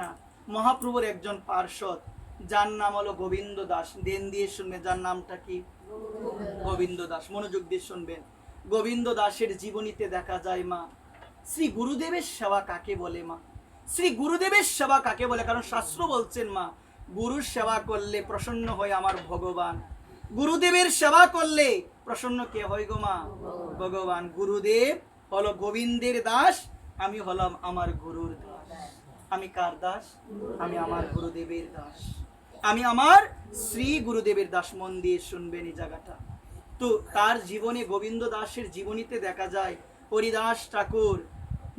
না। মহাপ্রভুর একজন পার্ষদ যার নাম হলো গোবিন্দ দাস। দেন দিয়ে শুনবেন, যার নামটা কি? গোবিন্দ দাস। মনোযোগ দিয়ে শুনবেন। গোবিন্দ দাসের জীবনীতে দেখা যায় মা, শ্রী গুরুদেবের সেবা কাকে বলে মা? শ্রী গুরুদেবের সেবা কাকে বলে? কারণ শাস্ত্র বলছেন মা, গুরুর সেবা করলে প্রসন্ন হয় আমার ভগবান। গুরুদেবের সেবা করলে প্রসন্ন কে হয় গো মা? ভগবান। গুরুদেব হলো গোবিন্দের দাস, আমি হলাম আমার গুরুর দাস। আমি কার দাস? আমি আমার গুরুদেবের দাস, আমি আমার শ্রী গুরুদেবের দাস। মন দিয়ে শুনবেন এই জায়গাটা। তো তার জীবনে, গোবিন্দ দাসের জীবনীতে দেখা যায়, হরিদাস ঠাকুর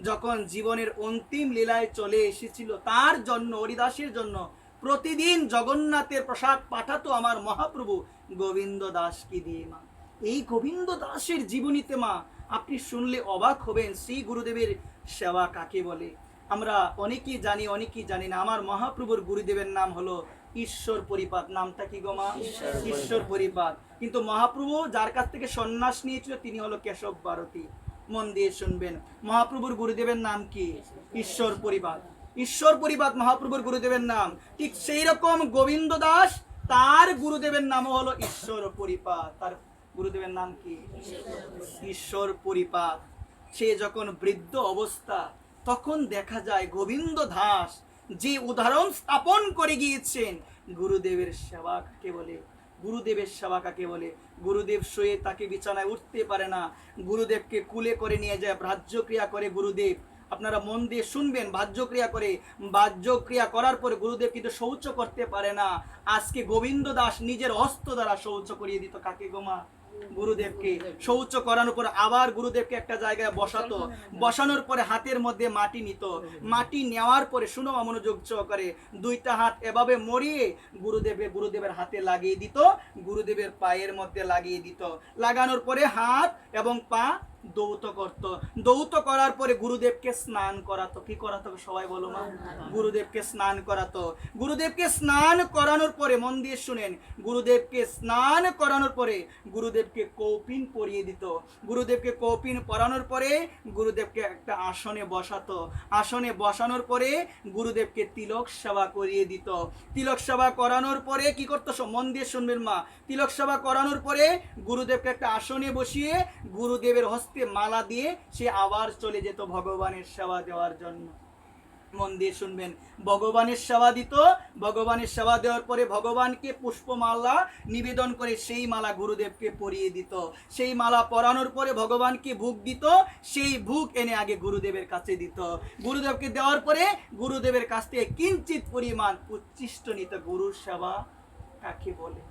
যখন জীবনের অন্তিম লীলায় চলে এসেছিল, তার জন্য, হরিদাসের জন্য প্রতিদিন জগন্নাথের প্রসাদ পাঠাতো আমার মহাপ্রভু গোবিন্দ দাসকে দিয়ে মা। এই গোবিন্দ দাসের জীবনীতে মা আপনি শুনলে অবাক হবেন, শ্রী গুরুদেবের সেবা কাকে বলে। আমরা অনেকেই জানি, অনেকেই জানি না। আমার মহাপ্রভুর গুরুদেবের নাম হলো ঈশ্বর পরিপাত। নামটা কি গো মা? ঈশ্বর পরিপাত। কিন্তু মহাপ্রভু যার কাছ থেকে সন্ন্যাস নিয়েছিল তিনি হলো কেশব ভারতী। মন দিয়ে শুনবেন, মহাপ্রভুর গুরুদেবের নাম কি? ঈশ্বর পরিপাত। ঈশ্বর পরিপাত মহাপ্রভুর গুরুদেবের নাম। ঠিক সেই রকম গোবিন্দ দাস, তার গুরুদেবের নাম হলো ঈশ্বর পরিপাত। তার গুরুদেবের নাম কি? ঈশ্বর পরিপাত। সে যখন বৃদ্ধ অবস্থা, তখন দেখা যায় গোবিন্দ দাস যে উদাহরণ স্থাপন করে গিয়েছেন, গুরুদেবের সেবা কাকে বলে? গুরুদেবের সেবা কাকে বলে? গুরুদেব শুয়ে তাকে বিছানায় উঠতে পারে না, গুরুদেবকে কুলে করে নিয়ে যায়, ভাজ্যক্রিয়া করে গুরুদেব। আপনারা মন দিয়ে শুনবেন, ভাজ্যক্রিয়া করে। ভাজ্যক্রিয়া করার পরে গুরুদেব কিন্তু শৌচ করতে পারে না। আজকে গোবিন্দ দাস নিজের হস্ত দ্বারা শৌচ করিয়ে দিত কাকে গো মা? গুরুদেবকে। শৌচ করানোর পর আবার গুরুদেবকে একটা জায়গায় বসাতো, বসানোর পরে হাতের মধ্যে মাটি নিত, মাটি নেওয়ার পরে, শুনো মনোযোগ সহকারে, দুইটা হাত এভাবে মরিয়ে গুরুদেবের হাতে লাগিয়ে দিত, গুরুদেবের পায়ের মধ্যে লাগিয়ে দিত। লাগানোর পরে হাত এবং পা দৌত করত। দৌত করার পরে গুরুদেবকে স্নান করাতো। কি করাতো সবাই বলো মা? গুরুদেবকে স্নান করাতো। গুরুদেবকে স্নান করানোর পরে, মন দিয়ে শুনেন, গুরুদেবকে স্নান করানোর পরে গুরুদেবকে কৌপিন পরিয়ে দিত। গুরুদেবকে কৌপিন পরানোর পরে গুরুদেবকে একটা আসনে বসাতো। আসনে বসানোর পরে গুরুদেবকে তিলক সেবা করিয়ে দিত। তিলক সেবা করানোর পরে কি করতো? মন দিয়ে শুনবেন মা। তিলক সেবা করানোর পরে গুরুদেবকে একটা আসনে বসিয়ে গুরুদেবের হস্তে মালা দিয়ে সে আবার চলে যেত ভগবানের সেবা দেওয়ার জন্য। মন দিয়ে শুনবেন, ভগবানের সেবা দিত। ভগবানের সেবা দেওয়ার পরে ভগবানকে পুষ্পমালা নিবেদন করে সেই মালা গুরুদেবকে পরিয়ে দিত। সেই মালা পরানোর পরে ভগবানকে ভোগ দিত। সেই ভোগ এনে আগে গুরুদেবের কাছে দিত। গুরুদেবকে দেওয়ার পরে গুরুদেবের কাছ থেকে কিঞ্চিত পরিমাণ উচ্ছিষ্ট নিত। গুরুর সেবা কাকে বলে?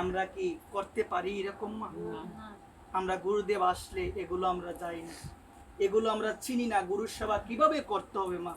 আমরা কি করতে পারি এরকম মা? আমরা গুরুদেব আসলে এগুলো আমরা যাই না, এগুলো আমরা চিনি না। গুরুর সেবা কিভাবে করতে হবে মা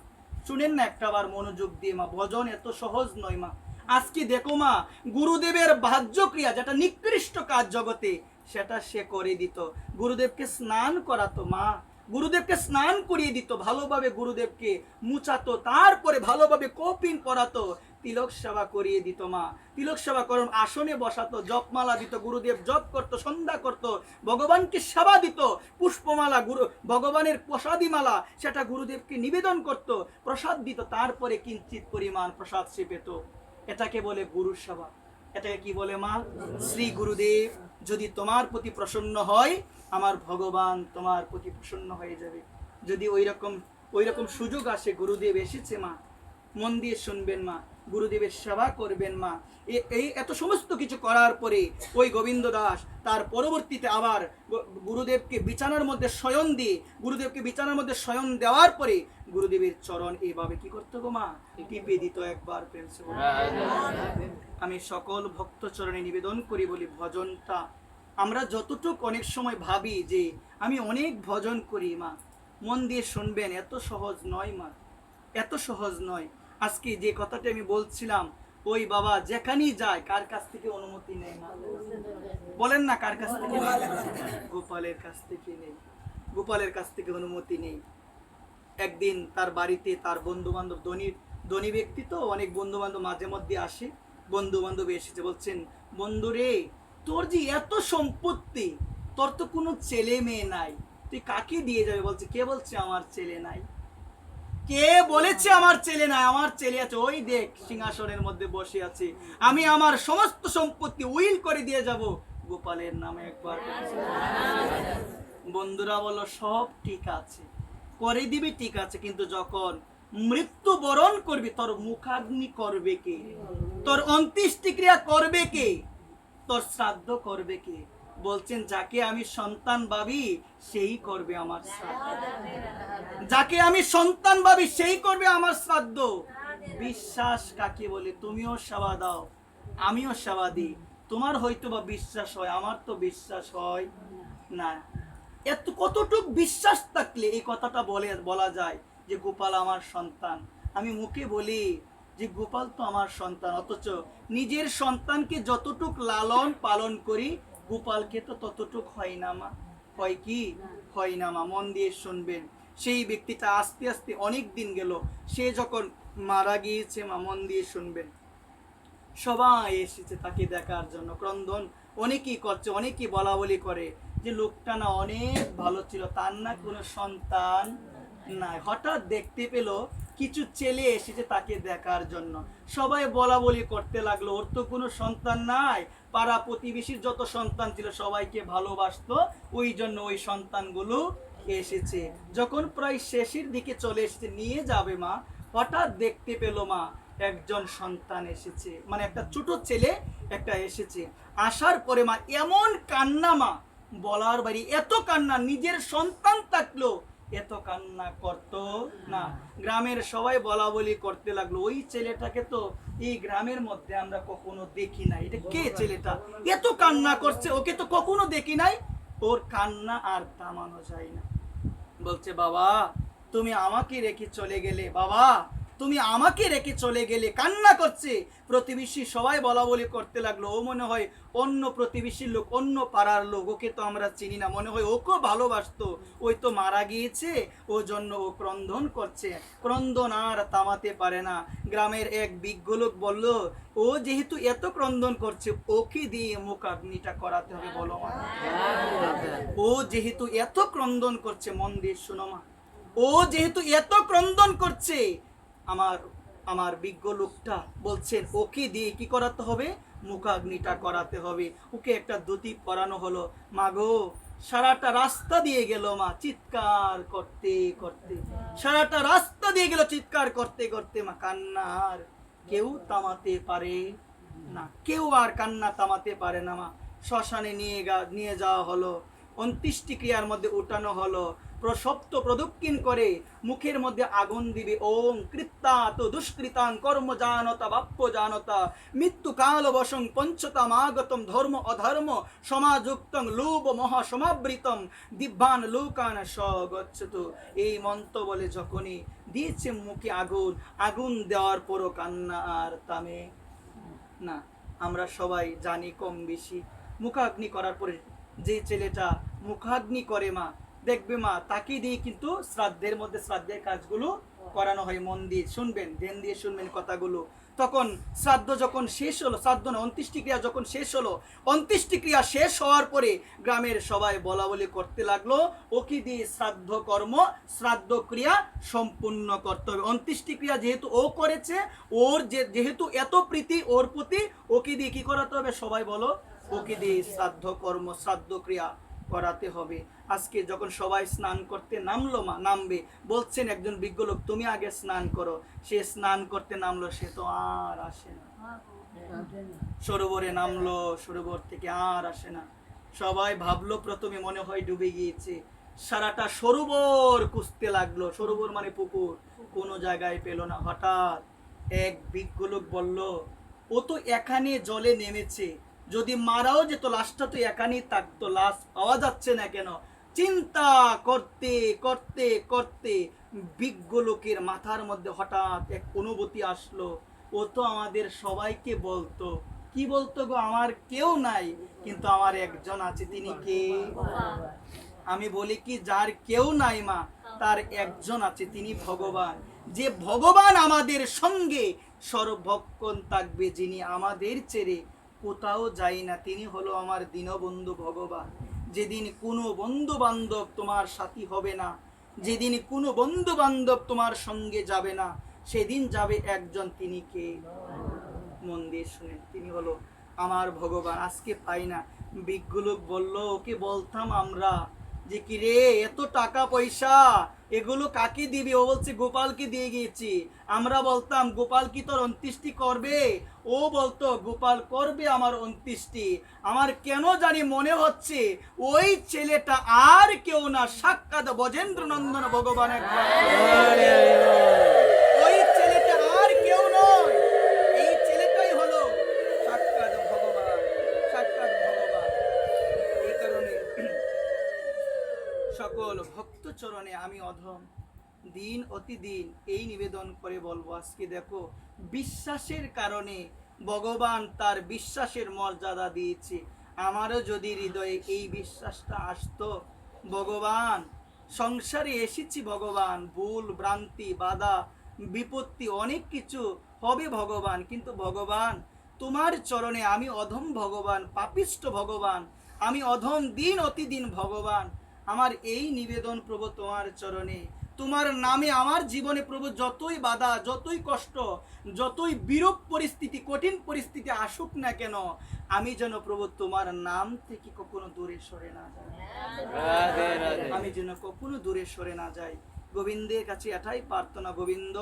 শুনেন না একটা বার মনোযোগ দিয়ে মা। ভজন এত সহজ নয় মা। আজকে দেখো মা, গুরুদেবের বাহ্যক্রিয়া যেটা নিকৃষ্ট কাজ জগতে, সেটা সে করে দিত। গুরুদেবকে স্নান করাতো মা, গুরুদেবকে স্নান করিয়ে দিত, ভালোভাবে গুরুদেবকে মুছাতো, তারপরে ভালোভাবে কৌপিন পরাতো, তিলক সেবা করিয়ে দিত মা। তিলক সেবা করুন, আসনে বসাতো, জপমালা দিত, গুরুদেব জপ করত, সন্ধ্যা করত, ভগবানকে সেবা দিত, পুষ্পমালা, গুরু ভগবানের প্রসাদী মালা সেটা গুরুদেবকে নিবেদন করত, প্রসাদ দিত, তারপরে কিঞ্চিত পরিমাণ প্রসাদ সে পেত। এটাকে বলে গুরু সেবা। এটাকে কি বলে মা? শ্রী গুরুদেব যদি তোমার প্রতি প্রসন্ন হয়, আমার ভগবান তোমার প্রতি প্রসন্ন হয়ে যাবে। যদি ওই রকম সুযোগ আসে, গুরুদেব এসেছে মা, মন দিয়ে শুনবেন মা, গুরুদেবের সেবা করবেন মা। এই এত সমস্ত কিছু করার পরে ওই গোবিন্দ দাস তার পরবর্তীতে আবার গুরুদেবকে বিছানার মধ্যে শয়ন দিয়ে, গুরুদেবকে বিছানার মধ্যে শয়ন দেওয়ার পরে গুরুদেবের চরণ এইভাবে কি করতো গো মা? টিপে দিত একবার। আমি সকল ভক্ত চরণে নিবেদন করি বলি, ভজনটা আমরা যতটুকু অনেক সময় ভাবি যে আমি অনেক ভজন করি মা, মন দিয়ে শুনবেন, এত সহজ নয় মা, এত সহজ নয়। আজকে যে কথাটা আমি বলছিলাম, ওই বাবা যেখানেই যায় কার কাছ থেকে অনুমতি নেয় না? বলেন না, কার কাছ থেকে? গোপালের কাছ থেকে নেই, গোপালের কাছ থেকে অনুমতি নেই। একদিন তার বাড়িতে তার বন্ধু বান্ধব, ধনী ব্যক্তি তো, অনেক বন্ধু বান্ধব মাঝে মধ্যে আসে। বন্ধু বান্ধব এসেছে, বলছেন, বন্ধু রে, তোর যে এত সম্পত্তি, তোর তো কোনো ছেলে মেয়ে নাই, তুই কাকে দিয়ে যাবে? বলছে, কে বলছে আমার ছেলে নাই? কে বলেছে আমার ছেলে নাই? আমার ছেলে আছে, ওই দেখ সিংহাসনের মধ্যে বসে আছে। আমি আমার সমস্ত সম্পত্তি উইল করে দিয়ে যাব গোপালের নামে। একবার বন্ধুরা বলো, সব ঠিক আছে, করে দিবি, ঠিক আছে, কিন্তু যখন মৃত্যু বরণ করবি, তোর মুখাগ্নি করবে কে? তোর অন্ত্যেষ্টিক্রিয়া করবে কে? তোর শ্রাদ্ধ করবে কে? বলছেন, যাকে আমি সন্তান ভাবি সেই করবে আমার শ্রাদ্ধ। যাকে আমি সন্তান ভাবি সেই করবে আমার শ্রাদ্ধ। বিশ্বাস কাকে বলে? তুমিও সেবা দাও, আমিও সেবা দিই, তোমার হয়তো বা বিশ্বাস হয়, আমার তো বিশ্বাস হয় না। এত কতটুক বিশ্বাস থাকলে এই কথাটা বলা যায় যে গোপাল আমার সন্তান? আমি মুখে বলি যে গোপাল তো আমার সন্তান, অথচ নিজের সন্তানকে যতটুক লালন পালন করি, গোপালকে তো ততটুক হয় না মা। হয় কি? হয় না মা। মন দিয়ে শুনবেন, সেই ব্যক্তিটা আস্তে আস্তে অনেক দিন গেল, সে যখন মারা গিয়েছে মা, মন দিয়ে শুনবেন, সবাই এসেছে তাকে দেখার জন্য, ক্রন্দন অনেকেই করছে, অনেকেই বলা বলি করে যে লোকটা না অনেক ভালো ছিল, তার না কোনো সন্তান নাই। হঠাৎ দেখতে পেল কিছু ছেলে এসেছে তাকে দেখার জন্য, সবাই বলা বলি করতে লাগলো ওর তো কোনো সন্তান নাই, পাড়া প্রতিবেশীর যত সন্তান ছিল সবাইকে ভালোবাসতো, ওই জন্য ওই সন্তানগুলো এসেছে। যখন প্রায় শেষের দিকে চলে এসেছে, নিয়ে যাবে মা, হঠাৎ দেখতে পেল মা একজন সন্তান এসেছে, মানে একটা ছোট ছেলে একটা এসেছে। আসার পরে মা এমন কান্না মা, বলার বাড়ি, এত কান্না, নিজের সন্তান থাকলো এত কান্না করতো না। গ্রামের সবাই বলা বলি করতে লাগলো, ওই ছেলেটাকে তো এই গ্রামের মধ্যে আমরা কখনো দেখি নাই, এটা কে ছেলেটা, এত কান্না করছে, ওকে তো কখনো দেখি নাই। ওর কান্না আর থামানো যায় না। বলছে, বাবা তুমি আমাকে রেখে চলে গেলে, বাবা তুমি আমাকে রেখে চলে গেলে, কান্না করছে। প্রতিবেশী সবাই বলা বলি করতে লাগলো, ও মনে হয় অন্য প্রতিবেশীর লোক, অন্য পাড়ার লোক, ওকে তো আমরা চিনি না, মনে হয় ওকে ভালোবাসতো, ওই তো মারা গিয়েছে, ও জন্য ও ক্রন্দন করছে। ক্রন্দন আর থামাতে পারে না। গ্রামের এক বিজ্ঞ লোক বলল, ও যেহেতু এত ক্রন্দন করছে, ওকে দিয়ে মুখাগ্নিটা করাতে হবে। বলো মা, ও যেহেতু এত ক্রন্দন করছে, মন দিয়ে শোনো মা, ও যেহেতু এত ক্রন্দন করছে, আমার আমার বিজ্ঞ লোকটা বলছেন ওকে দিয়ে কি করাতে হবে? মুখাগ্নিটা করাতে হবে। ওকে একটা ধুতি পরানো হলো। মা গো, সারাটা রাস্তা দিয়ে গেল মা, চিৎকার করতে করতে, সারাটা রাস্তা দিয়ে গেল চিৎকার করতে করতে, মা কান্না আর কেউ থামাতে পারে না, কেউ আর কান্না থামাতে পারে না মা। শ্মশানে নিয়ে যাওয়া হলো, অন্ত্যেষ্টিক্রিয়ার মধ্যে উঠানো হলো, প্রসপ্ত প্রদক্ষিণ করে মুখের মধ্যে আগুন দিবে। ওং কৃত্তাত দুষ্কৃতাং কর্ম জানতা বাপ্য জানতা মৃত্যু কাল বশং পঞ্চতাম আগতম ধর্ম অধর্ম সমাযুক্তং লোভ মহা সমাবৃতম দিব্যান লোকান স্বগচ্ছতু। এই মন্ত্র বলে যখনই দিয়েছে মুখে আগুন, আগুন দেওয়ার পরও কান্না আর থামে না। আমরা সবাই জানি কম বেশি, মুখাগ্নি করার পরে যে ছেলেটা মুখাগ্নি করে মা, দেখবে মা তাকে দিয়ে কিন্তু শ্রাদ্ধের মধ্যে শ্রাদ্ধের কাজগুলো করানো হয়। মন দিয়ে শুনবেন, ধ্যান দিয়ে শুনবেন কথাগুলো। তখন শ্রাদ্ধ যখন শেষ হলো, শ্রাদ্ধ না অন্ত্যেষ্টিক্রিয়া যখন শেষ হলো, অন্ত্যেষ্টিক্রিয়া শেষ হওয়ার পরে গ্রামের সবাই বলা বলি করতে লাগলো, ওকে দিয়ে শ্রাদ্ধ কর্ম, শ্রাদ্ধ ক্রিয়া সম্পূর্ণ করতে হবে। অন্ত্যেষ্টিক্রিয়া যেহেতু ও করেছে, ওর যেহেতু এত প্রীতি ওর প্রতি, ওকে দিয়ে কি করাতে হবে? সবাই বলো, ওকে দিয়ে শ্রাদ্ধ কর্ম, শ্রাদ্ধ ক্রিয়া করাতে হবে। আজকে যখন সবাই স্নান করতে নামলো মা, নামবে, বলছেন একজন বিজ্ঞ লোক, তুমি আগে স্নান করো। সে স্নান করতে নামলো, সে তো আর আসে না। সরোবরে নামলো, সরোবর থেকে আর আসে না। সবাই ভাবলো প্রথমে মনে হয় ডুবে গিয়েছে, সারাটা সরোবর খুঁজতে লাগলো, সরোবর মানে পুকুর, কোনো জায়গায় পেল না। হঠাৎ এক বিজ্ঞ লোক বলল, ও তো এখানে জলে নেমেছে, যদি মারাও যেত লাশটা তো এখানেই থাকতো, লাশ পাওয়া যাচ্ছে না কেন? চিন্তা করতে করতে করতে বিজ্ঞ লোকের মাথার মধ্যে হঠাৎ এক অনুভূতি আসলো, ও তো আমাদের সবাইকে বলতো, কি বলতো গো? আমার কেউ নাই, কিন্তু আমার একজন আছে, তিনি কে? আমি বলি কি, যার কেউ নাই মা, তার একজন আছে, তিনি ভগবান। যে ভগবান আমাদের সঙ্গে সর্বক্ষণ থাকবে, যিনি আমাদের ছেড়ে কোথাও যায় না, তিনি হলো আমার দীনবন্ধু ভগবান। যেদিন কোনো বন্ধু বান্ধব তোমার সাথী হবে না, যেদিন কোনো বন্ধু বান্ধব তোমার সঙ্গে যাবে না, সেদিন যাবে একজন, তিনি কে? মন দিয়ে শুনেন, তিনি হলো আমার ভগবান। আজকে পাই না। বিজ্ঞ লোক বললো, ওকে বলতাম আমরা যে কি রে এত টাকা পয়সা এগুলো কাকে দিবি? ও বলছে গোপালকে দিয়ে গিয়েছি। আমরা বলতাম গোপাল কি তোর অন্ত্যেষ্টি করবে? ও বলতো গোপাল করবে আমার অন্ত্যেষ্টি। আমার কেন জানি মনে হচ্ছে ওই ছেলেটা আর কেউ না, সাক্ষাৎ বজেন্দ্র নন্দন ভগবান। ওই ছেলেটা আর কেউ নয়, এই ছেলেটাই হলো সাক্ষাৎ ভগবান, সাক্ষাৎ ভগবান। এই কারণে সকল ভক্ত চরণে আমি অধম, দিন অতিদিন এই নিবেদন করে বলবো, আজকে দেখো বিশ্বাসের কারণে ভগবান তার বিশ্বাসের মর্যাদা দিয়েছে। আমারও যদি হৃদয়ে এই বিশ্বাসটা আসতো, ভগবান সংসারে এসেছি, ভগবান ভুল ভ্রান্তি বাধা বিপত্তি অনেক কিছু হবে ভগবান, কিন্তু ভগবান তোমার চরণে আমি অধম ভগবান, পাপিষ্ঠ ভগবান, আমি অধম দিন অতিদিন ভগবান। আমার এই নিবেদন প্রভু তোমার চরণে, তোমার নামে আমার জীবনে প্রভু যতই বাধা যতই কষ্ট যতই বিরূপ পরিস্থিতি কঠিন পরিস্থিতি আসুক না কেন, আমি যেন প্রভু তোমার নাম থেকে কখনো দূরে সরে না যাই, আমি যেন কখনো দূরে সরে না যাই। গোবিন্দের কাছে এটাই প্রার্থনা, গোবিন্দ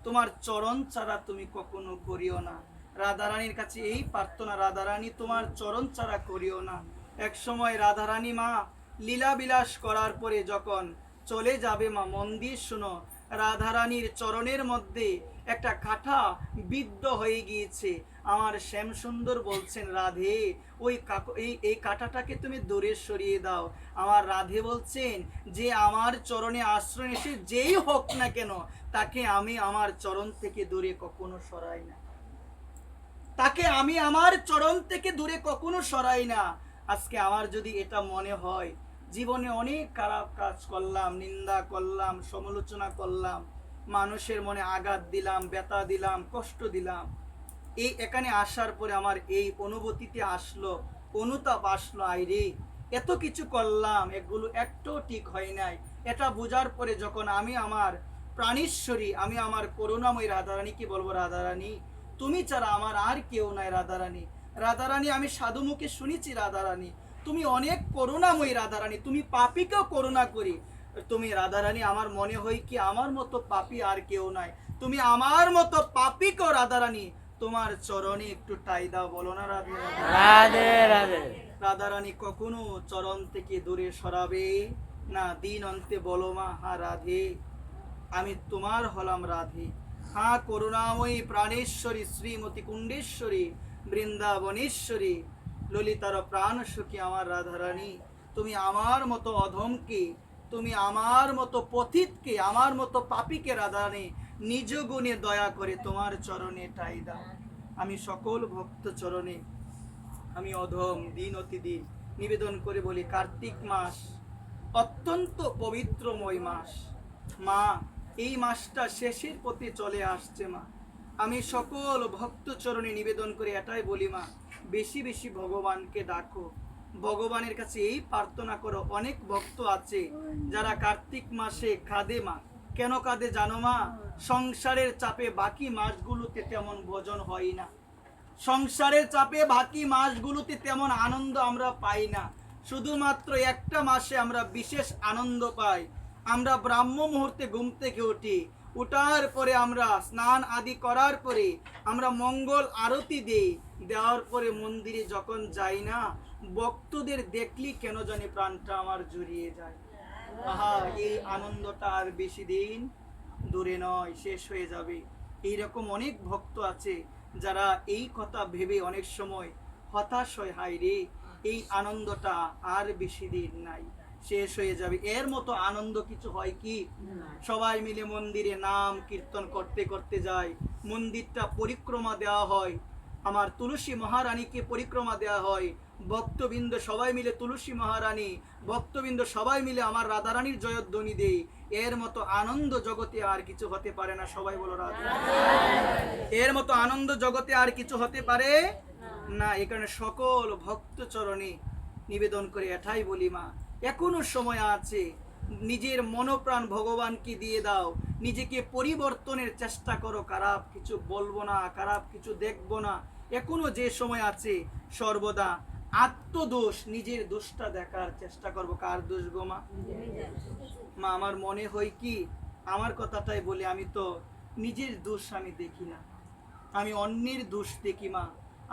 তোমার চরণ ছাড়া তুমি কখনো করিও না। রাধারানীর কাছে এই প্রার্থনা, রাধারানী তোমার চরণ ছাড়া করিও না। এক সময় রাধারানী মা লীলা বিলাস করার পরে যখন চলে যাবে, মা মন দিয়ে শুনো, রাধারানীর চরণের মধ্যে একটা কাঁটা বিদ্ধ হয়ে গিয়েছে। আমার শ্যাম সুন্দর বলছেন, রাধে ওই এই কাঁটাটাকে তুমি দূরে সরিয়ে দাও। আমার রাধে বলছেন যে আমার চরণে আশ্রয় এসে যেই হোক না কেন, তাকে আমি আমার চরণ থেকে দূরে কখনো সরাই না, তাকে আমি আমার চরণ থেকে দূরে কখনো সরাই না। আজকে আমার যদি এটা মনে হয় জীবনে অনেক খারাপ কাজ করলাম, নিন্দা করলাম, সমালোচনা করলাম, মানুষের মনে আঘাত দিলাম, ব্যথা দিলাম, কষ্ট দিলাম, এই এখানে আসার পরে আমার এই অনুভূতিতে আসলো, অনুতাপ আসলো, আইরে এত কিছু করলাম, এগুলো একটাও ঠিক হয় নাই। এটা বোঝার পরে যখন আমি আমার প্রাণেশ্বরী, আমি আমার করুণাময়ী রাধারানীকে বলবো, রাধারানী তুমি ছাড়া আমার আর কেউ নাই। রাধারানী, রাধারানী আমি সাধু মুখে শুনেছি, রাধারানী তুমি অনেক করুণাময়ী, রাধারানী তুমি পাপীকেও করুণা করি। তুমি রাধারানী আমার মনে হয় কি আমার মতো পাপী আর কেউ নাই, তুমি আমার মতো পাপীকেও রাধারানী তোমার চরণে একটু ঠাই দাও, বলো না রাধে রাধে রাধে। রাধারানী কখনো চরণ থেকে দূরে সরাবে না, দিন অন্তে বলো মা, হা রাধে আমি তোমার হলাম রাধে। হা করুণাময়ী প্রাণেশ্বরী শ্রীমতী কুণ্ডেশ্বরী বৃন্দাবনেশ্বরী ললিতার প্রাণ সখী আমার রাধারানী, তুমি আমার মতো অধমকে, তুমি আমার মতো পথিতকে, আমার মতো পাপীকে রাধারানী নিজ গুণে দয়া করে তোমার চরণে ঠাই দাও। আমি সকল ভক্ত চরণে আমি অধম দিন অতিদিন নিবেদন করে বলি, কার্তিক মাস অত্যন্ত পবিত্রময় মাস। মা এই মাসটা শেষের পথে চলে আসছে, মা আমি সকল ভক্ত চরণে নিবেদন করে এটাই বলি, মা বেশি বেশি ভগবানকে ডাকো, ভগবানের কাছে এই প্রার্থনা করো। অনেক ভক্ত আছে যারা কার্তিক মাসে কাঁদে, মা কেন কাঁদে জানো মা? সংসারের চাপে বাকি মাসগুলোতে তেমন ভজন হয় না, সংসারের চাপে বাকি মাসগুলোতে তেমন আনন্দ আমরা পাই না, শুধুমাত্র একটা মাসে আমরা বিশেষ আনন্দ পাই। আমরা ব্রাহ্ম মুহূর্তে ঘুম থেকে উঠি, উঠার পরে আমরা স্নান আদি করার পরে আমরা মঙ্গল আরতি দিই, দেওয়ার পরে মন্দিরে যখন যাই না, ভক্তদের দেখলি কেন জানি প্রাণটা আমার জুড়িয়ে যায়। আহা এই আনন্দটা আর বেশি দিন দূরে নয়, শেষ হয়ে যাবে। এইরকম অনেক ভক্ত আছে যারা এই কথা ভেবে অনেক সময় হতাশ হয়, হায় রে এই আনন্দটা আর বেশি দিন নাই, শেষ হয়ে যাবে। এর মতো আনন্দ কিছু হয় কি? সবাই মিলে মন্দিরে নাম কীর্তন করতে করতে যায়, মন্দিরটা পরিক্রমা দেওয়া হয়, আমার তুলসী মহারানীকে পরিক্রমা দেওয়া হয়, ভক্তবৃন্দ সবাই মিলে তুলসী মহারানী, ভক্তবৃন্দ সবাই মিলে আমার রাধারানীর জয়ধ্বনি দেই। এর মতো আনন্দ জগতে আর কিছু হতে পারে না, সবাই বলো রাধে। এর মতো আনন্দ জগতে আর কিছু হতে পারে না। এই কারণে সকল ভক্ত চরণে নিবেদন করে এটাই বলি, মা এখনো সময় আছে, নিজের মনোপ্রাণ ভগবানকে দিয়ে দাও, নিজেকে পরিবর্তনের চেষ্টা করো। খারাপ কিছু বলবো না, খারাপ কিছু দেখবো না, এখনো যে সময় আছে সর্বদা আত্মদোষ, নিজের দোষটা দেখার চেষ্টা করবো। কার দোষ গো মা? মা আমার মনে হয় কি, আমার কথাটাই বলি, আমি তো নিজের দোষ আমি দেখি না, আমি অন্যের দোষ দেখি মা।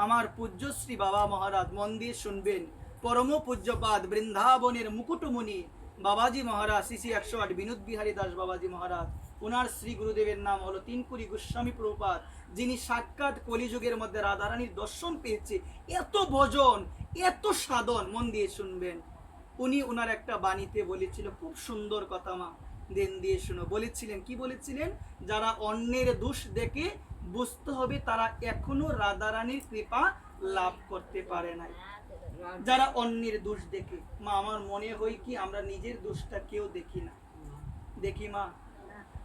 আমার পূজ্যশ্রী বাবা মহারাজ, মন দিয়ে শুনবেন, পরম পূজ্যপাদ বৃন্দাবনের মুকুটমণি বাবাজি মহারাজ শ্রী শ্রী 108 বিনোদ বিহারী দাস বাবাজি মহারাজ, ওনার শ্রী গুরুদেবের নাম হলো তিনকুরি গোস্বামী প্রভুপাদ, যিনি সাক্ষাৎ কলিযুগের মধ্যে রাধারানীর দর্শন পেয়েছে। এত ভজন, এত সাধন, মন দিয়ে শুনবেন। উনি ওনার একটা বাণীতে বলেছিল, খুব সুন্দর কথা মা, দেন দিয়ে শুনো। বলেছিলেন, কি বলেছিলেন? যারা অন্যের দোষ দেখে বুঝতে হবে তারা এখনো রাধারানীর কৃপা লাভ করতে পারে নাই। যারা অন্যের দোষ দেখে, মা আমার মনে হয় কি আমরা নিজের দোষটা কেউ দেখি না। দেখি মা?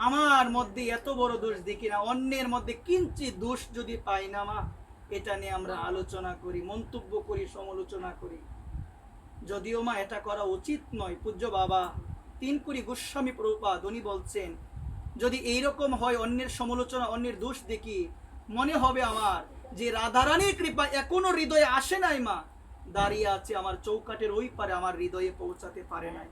আমার মধ্যে এত বড় দোষ দেখি না, অন্যের মধ্যে কিঞ্চিত দোষ যদি পাই না মা, এটা নিয়ে আমরা আলোচনা করি, মন্তব্য করি, সমালোচনা করি। যদিও মা এটা করা উচিত নয়। পূজ্য বাবা তিনকুরি গোস্বামী প্রভুপাদ উনি বলছেন, যদি এইরকম হয়, অন্যের সমালোচনা, অন্যের দোষ দেখি, মনে হবে আমার যে রাধারানীর কৃপা এখনো হৃদয়ে আসে নাই মা, দাঁড়িয়ে আছে আমার চৌকাটের ওই পারে, আমার হৃদয়ে পৌঁছাতে পারে নাই।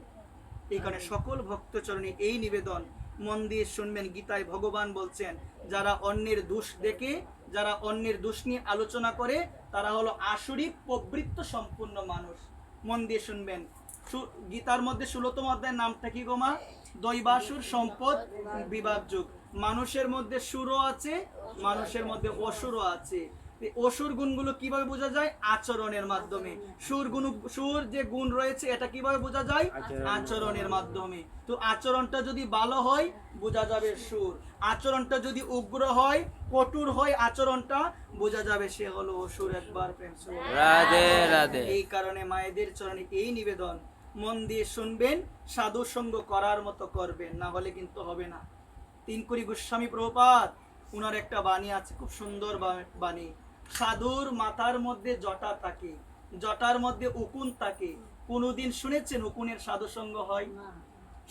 এই কারণে সকল ভক্তচরণে এই নিবেদন, মন দিয়ে শুনবেন। গীতায় ভগবান বলছেন, যারা অন্যের দোষ দেখে, যারা অন্যের দোষ নিয়ে আলোচনা করে, তারা হলো আসরিক প্রবৃত্ত সম্পূর্ণ মানুষ। মন দিয়ে শুনবেন। গীতার মধ্যে 16তম অধ্যায়ের নামটা কি গো মা? দৈবাসুর সম্পদ বিভাগ যুগ। মানুষের মধ্যে সুরও আছে, মানুষের মধ্যে অসুরও আছে। অসুর গুণগুলো কিভাবে বোঝা যায়? আচরণের মাধ্যমে। সুর যে গুণ রয়েছে, এটা কিভাবে বোঝা যায়? আচরণের মাধ্যমে। তো আচরণটা যদি ভালো হয়, বোঝা যাবে সুর। আচরণটা যদি উগ্র হয়, কঠোর হয়, আচরণটা বোঝা যাবে সে হলো অসুর। একবার প্রেম রাধে রাধে। এই কারণে মায়েদের চরণে এই নিবেদন, মন দিয়ে শুনবেন, সাধু সঙ্গ করার মতো করবেন, না হলে কিন্তু হবে না। তিনকুরি গোস্বামী প্রভুপাদ উনার একটা বাণী আছে, খুব সুন্দর বাণী। সাধুর মাথার মধ্যে জটা থাকে, জটার মধ্যে উকুন থাকে। কোনদিন শুনেছেন উকুনের সাধু সঙ্গ হয়?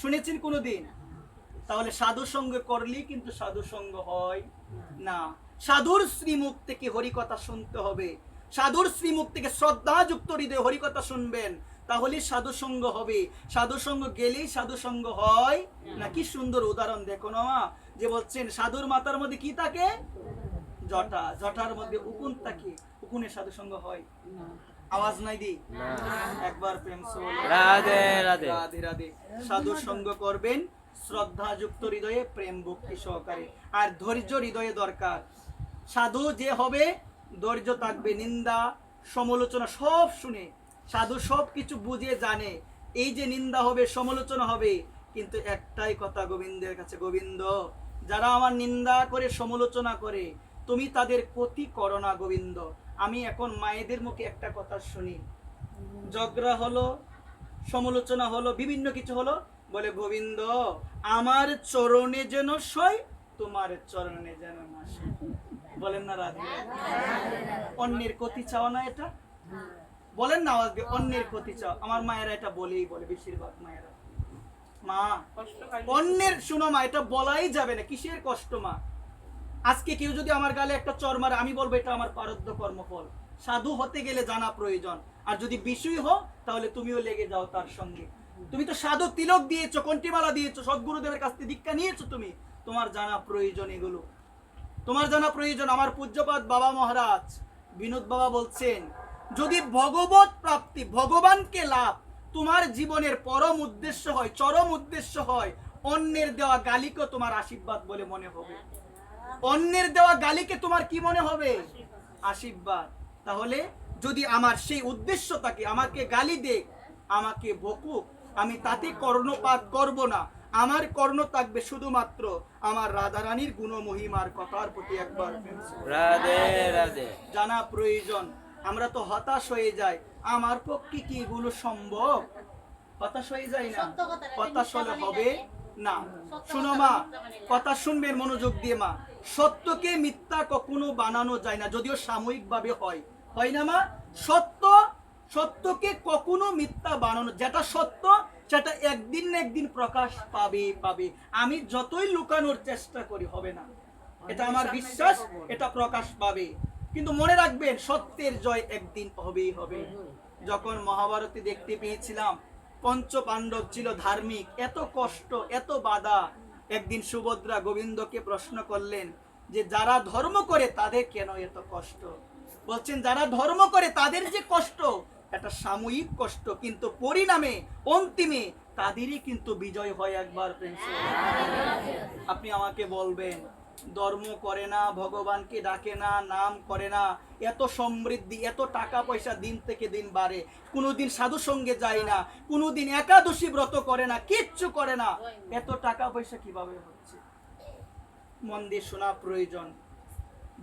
শুনেছেন কোনদিন? তাহলে সাধু সঙ্গ করলেই কিন্তু সাধু সঙ্গ হয় না। সাধুর শ্রীমুখ থেকে হরিকথা শুনতে হবে, সাধুর শ্রীমুখ থেকে শ্রদ্ধাযুক্ত হৃদয়ে হরিকথা শুনবেন, তাহলে সাধু সঙ্গ হবে। সাধু সঙ্গ গেলেই সাধু সঙ্গ হয় না। কি সুন্দর উদাহরণ দেখো না, যে বলছেন সাধুর মাথার মধ্যে কি থাকে? জটা, জটার মধ্যে উকুন থাকে, উকুনের সাধু সঙ্গ হয়? আওয়াজ নাই দি, একবার প্রেম রাধে রাধে রাধে রাধে। সাধু সঙ্গ করবেন শ্রদ্ধাযুক্ত হৃদয়ে, প্রেম ভক্তি সহকারে, আর ধৈর্য হৃদয়ে দরকার। সাধু যে হবে, ধৈর্য থাকবে, নিন্দা সমালোচনা সব শুনে, সাধু সব কিছু বুঝে জানে। এই যে নিন্দা হবে, সমালোচনা হবে, কিন্তু একটাই কথা গোবিন্দের কাছে, গোবিন্দ যারা আমার নিন্দা করে, সমালোচনা করে, তুমি তাদের ক্ষতি করো না গোবিন্দ। আমি এখন মায়েদের মুখে একটা কথা শুনি, ঝগড়া হলো, সমালোচনা হলো, বিভিন্ন কিছু হলো, বলে গোবিন্দ আমার চরণে যেন সই, তোমার চরণে যেন না সই। বলেন না রাধে? অন্যের ক্ষতি চাও না? এটা বলেন না আওয়াজ দিয়ে, অন্যের ক্ষতি চাও। আমার মায়েরা এটা বলেই বলে, বেশিরভাগ মায়েরা। মা অন্যের, শুনো মা, এটা বলাই যাবে না। কিসের কষ্ট মা? আজকে কেউ যদি আমার গালে একটা চর মারে, আমি বলবো এটা আমার প্রারব্ধ কর্মফল। সাধু হতে গেলে জানা প্রয়োজন, আর যদি বিষয় হও তাহলে তুমিও লেগে যাও তার সঙ্গে। তুমি তো সাধু তিলক দিয়েছো, কণ্ঠিমালা দিয়েছো, সদ্গুরুদেবের কাছ থেকে দীক্ষা নিয়েছো, তুমি, তোমার জানা প্রয়োজন এগুলো, তোমার জানা প্রয়োজন। আমার পূজ্যপাদ বাবা মহারাজ বিনোদ বাবা বলছেন, যদি ভগবত প্রাপ্তি, ভগবানকে লাভ তোমার জীবনের পরম উদ্দেশ্য হয়, চরম উদ্দেশ্য হয়, অন্যের দেওয়া গালিকে তোমার আশীর্বাদ বলে মনে হবে। অন্যের দেওয়া গালিকে তোমার কি মনে হবে? আশীর্বাদ। তাহলে যদি আমার সেই উদ্দেশ্য থাকে, আমাকে গালি দেখ, আমাকে বকুক, আমি তাতে কর্ণপাত করব না। আমার কর্ণ থাকবে শুধুমাত্র আমার রাধারানীর গুণ মহিমার কথার প্রতি। একবার রাধে রাধে জানা প্রয়োজন। আমরা তো হতাশ হয়ে যাই, আমার পক্ষে কি এগুলো সম্ভব? হতাশ হয়ে যায় না? হতাশ হলে হবে না। শুনো মা, কথা শুনবেন মনোযোগ দিয়ে মা। সত্যকে মিথ্যা কখনো বানানো যায় না, যদিও সাময়িক ভাবে হয়, হয় না মা? সত্যকে কখনো মিথ্যা বানানো, যেটা সত্য সেটা একদিন না একদিন প্রকাশ পাবে। আমি যতই লুকানোর চেষ্টা করি হবে না, এটা আমার বিশ্বাস, এটা প্রকাশ পাবে। কিন্তু মনে রাখবেন, সত্যের জয় একদিন হবে। যখন মহাভারতে দেখতে পেয়েছিলাম পঞ্চ পাণ্ডব ছিল ধার্মিক, এত কষ্ট, এত বাধা, একদিন সুভদ্রা গোবিন্দকে প্রশ্ন করলেন যে যারা ধর্ম করে তাদের কেন এত কষ্ট? বলছেন যারা ধর্ম করে তাদের যে কষ্ট, এটা সাময়িক কষ্ট, কিন্তু পরিণামে অন্তিমে তাদেরই কিন্তু বিজয় হয়। একবার আপনি আমাকে বলবেন, ধর্ম করে না, ভগবানকে ডাকে না, নাম করে না, এত সমৃদ্ধি, এত টাকা পয়সা দিন থেকে দিন বাড়ে, কোনোদিন সাধু সঙ্গে যায় না, কোনোদিন একাদশী ব্রত করে না, কিচ্ছু করে না, এত টাকা পয়সা কিভাবে হচ্ছে? মন দিয়ে শোনা প্রয়োজন,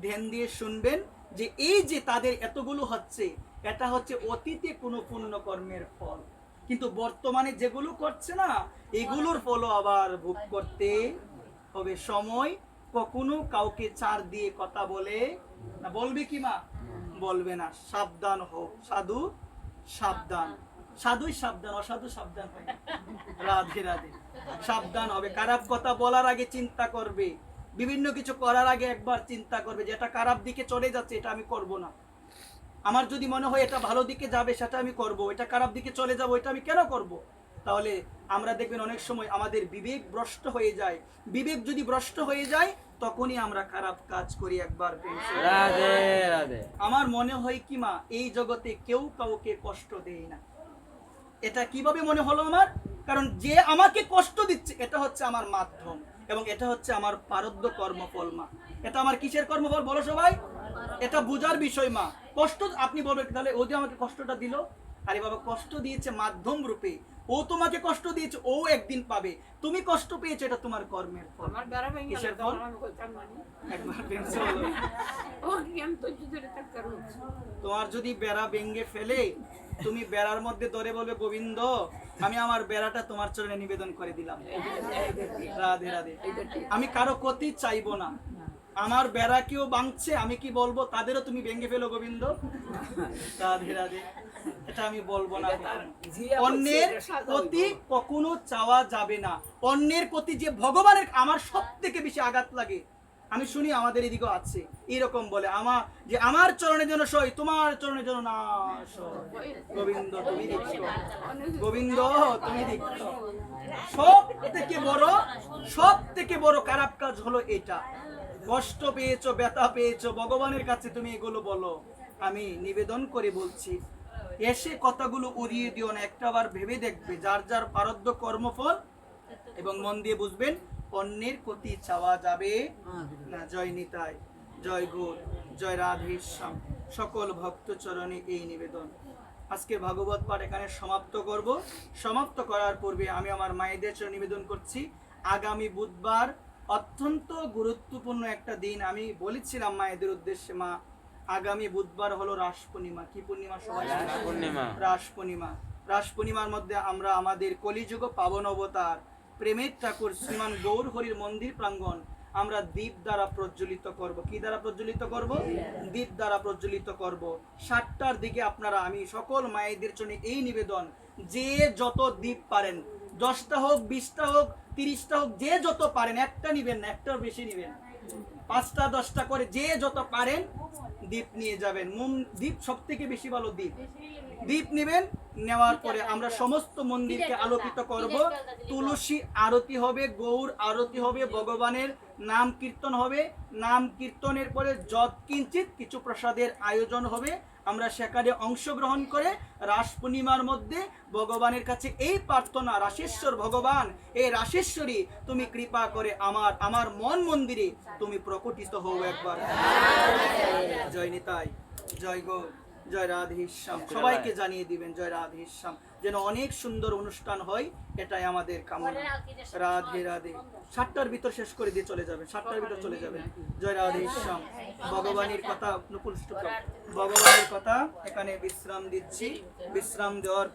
ধ্যান দিয়ে শুনবেন যে এই যে তাদের এতগুলো হচ্ছে, এটা হচ্ছে অতীতে কোনো পুণ্য কর্মের ফল, কিন্তু বর্তমানে যেগুলো করছে না, এগুলোর ফলও আবার ভোগ করতে হবে। সময় কখনো কাউকে ছাড় দিয়ে কথা বলে না। বলবে কি মা? বলবে না। সাবধান হোক সাধু, সাবধান। সাধুই সাবধান, অসাধু সাবধান হয় না। রাধে রাধে। সাবধান হবে। খারাপ কথা বলার আগে চিন্তা করবে, বিভিন্ন কিছু করার আগে একবার চিন্তা করবে যে এটা খারাপ দিকে চলে যাচ্ছে, এটা আমি করব না। আমার যদি মনে হয় এটা ভালো দিকে যাবে, সেটা আমি করব। এটা খারাপ দিকে চলে যাবো, এটা আমি কেন করব? তাহলে আমরা দেখবেন অনেক সময় আমাদের বিবেক ভ্রষ্ট হয়ে যায়। বিবেক যদি ভ্রষ্ট হয়ে যায়, তখনই আমরা খারাপ কাজ করি। একবার রাধে রাধে। আমার মনে হয় কি মা, এই জগতে কেউ কাউকে কষ্ট দেয় না। এটা কিভাবে মনে হলো আমার? কারণ যে আমাকে কষ্ট দিচ্ছে, এটা হচ্ছে আমার মাধ্যম, এবং এটা হচ্ছে আমার প্রারব্ধ কর্মফল মা। এটা আমার কিসের কর্মফল বলো সবাই? এটা বুঝার বিষয় মা। কষ্ট আপনি বলবেন তাহলে ও যে আমাকে কষ্টটা দিল, আরে বাবা, কষ্ট দিয়েছে মাধ্যম রূপে, ও তোমাকে কষ্ট দিয়েছে, ও একদিন পাবে। তুমি কষ্ট পেয়েছো, এটা তোমার কর্মের ফল। কিসের ফল? একবার তোমার যদি বেড়া ভেঙে ফেলে, তুমি বেড়ার মধ্যে ধরে বলবে গোবিন্দ, আমি আমার বেড়াটা তোমার চরণে নিবেদন করে দিলাম। রাধে রাধে। আমি কারো ক্ষতি চাইবো না। আমার বেড়া কেউ ভাঙছে, আমি কি বলবো তাদেরও তুমি ভেঙে ফেলো গোবিন্দ? রাধে রাধে। এটা আমি বলবো না। অন্যের ক্ষতি কখনো চাওয়া যাবে না। অন্যের ক্ষতি যে ভগবানের, আমার সব থেকে বেশি আঘাত লাগে, আমি শুনি আমাদের এদিকেও আছে, এরকম বলে আমার চরণের জন্য সই, তোমার চরণের জন্য না সই। গোবিন্দ তুমি দেখছো, গোবিন্দ তুমি দেখছো। সব থেকে বড় খারাপ কাজ হলো এটা। কষ্ট পেয়েছো, ব্যথা পেয়েছো, ভগবানের কাছে তুমি এগুলো বলো। আমি নিবেদন করে বলছি, এসে কথাগুলো উড়িয়ে দিও না, একটাবার ভেবে দেখবে যার যার প্রারব্ধ কর্মফল, এবং মন দিয়ে বুঝবেন অন্যের ক্ষতি চাওয়া যাবে না। জয় নিতাই, জয় গৌর, জয় রাধেশ্যাম। সকল ভক্ত চরণে এই নিবেদন। আজকে ভাগবত পাঠ এখানে সমাপ্ত করব। সমাপ্ত করার পূর্বে আমি আমার মায়েদের চরণে নিবেদন করছি, আগামী বুধবার অত্যন্ত গুরুত্বপূর্ণ একটা দিন। আমি বলেছিলাম মায়েদের উদ্দেশ্যে, মা আগামী বুধবার হলো রাস পূর্ণিমা। কি পূর্ণিমা সবাই? রাস পূর্ণিমা। রাস পূর্ণিমার মধ্যে আমরা আমাদের কলিযুগ পাবন অবতার প্রেমের ঠাকুর শ্রীমান গৌর হরির মন্দির প্রাঙ্গণ আমরা দীপ দ্বারা প্রজ্বলিত করব। কি দ্বারা প্রজ্বলিত করব? দীপ দ্বারা প্রজ্বলিত করব। 7টার দিকে আপনারা, আমি সকল মায়েদের জন্য এই নিবেদন, যে যত দীপ পারেন, 10টা হোক, 20টা হোক, 30টা হোক, যে যত পারেন, একটা নিবেন না, একটার বেশি নিবেন, 5টা 10টা করে যে যত পারেন দীপ নিয়ে যাবেন। দীপ সব থেকে বেশি ভালো দীপ নেবেন। নেওয়ার পরে আমরা সমস্ত মন্দিরকে আলোকিত করব। তুলসী আরতি হবে, গৌর আরতি হবে, ভগবানের নাম কীর্তন হবে। নাম কীর্তনের পরে যৎকিঞ্চিত কিছু প্রসাদের আয়োজন হবে। আমরা সেখানে অংশগ্রহণ করে রাস পূর্ণিমার মধ্যে ভগবানের কাছে এই প্রার্থনা, রাশেশ্বর ভগবান, এই রাশেশ্বরী তুমি কৃপা করে আমার মন মন্দিরে তুমি প্রকটিত হও একবার। জয় নিতাই, জয় গৌর, জয় রাধেশ্যাম। সবাইকে জানিয়ে দিবেন জয় রাধেশ্যাম, যেন অনেক সুন্দর অনুষ্ঠান হয়, এটাই আমাদের কামনা। রাধে রাধে। 7টার ভিতর শেষ করে দিয়ে চলে যাবেন, 7টার ভিতর চলে যাবেন। জয় রাধেশ্যাম। ভগবানের কথা, ভগবানের কথা এখানে বিশ্রাম দিচ্ছি। বিশ্রাম দেওয়ার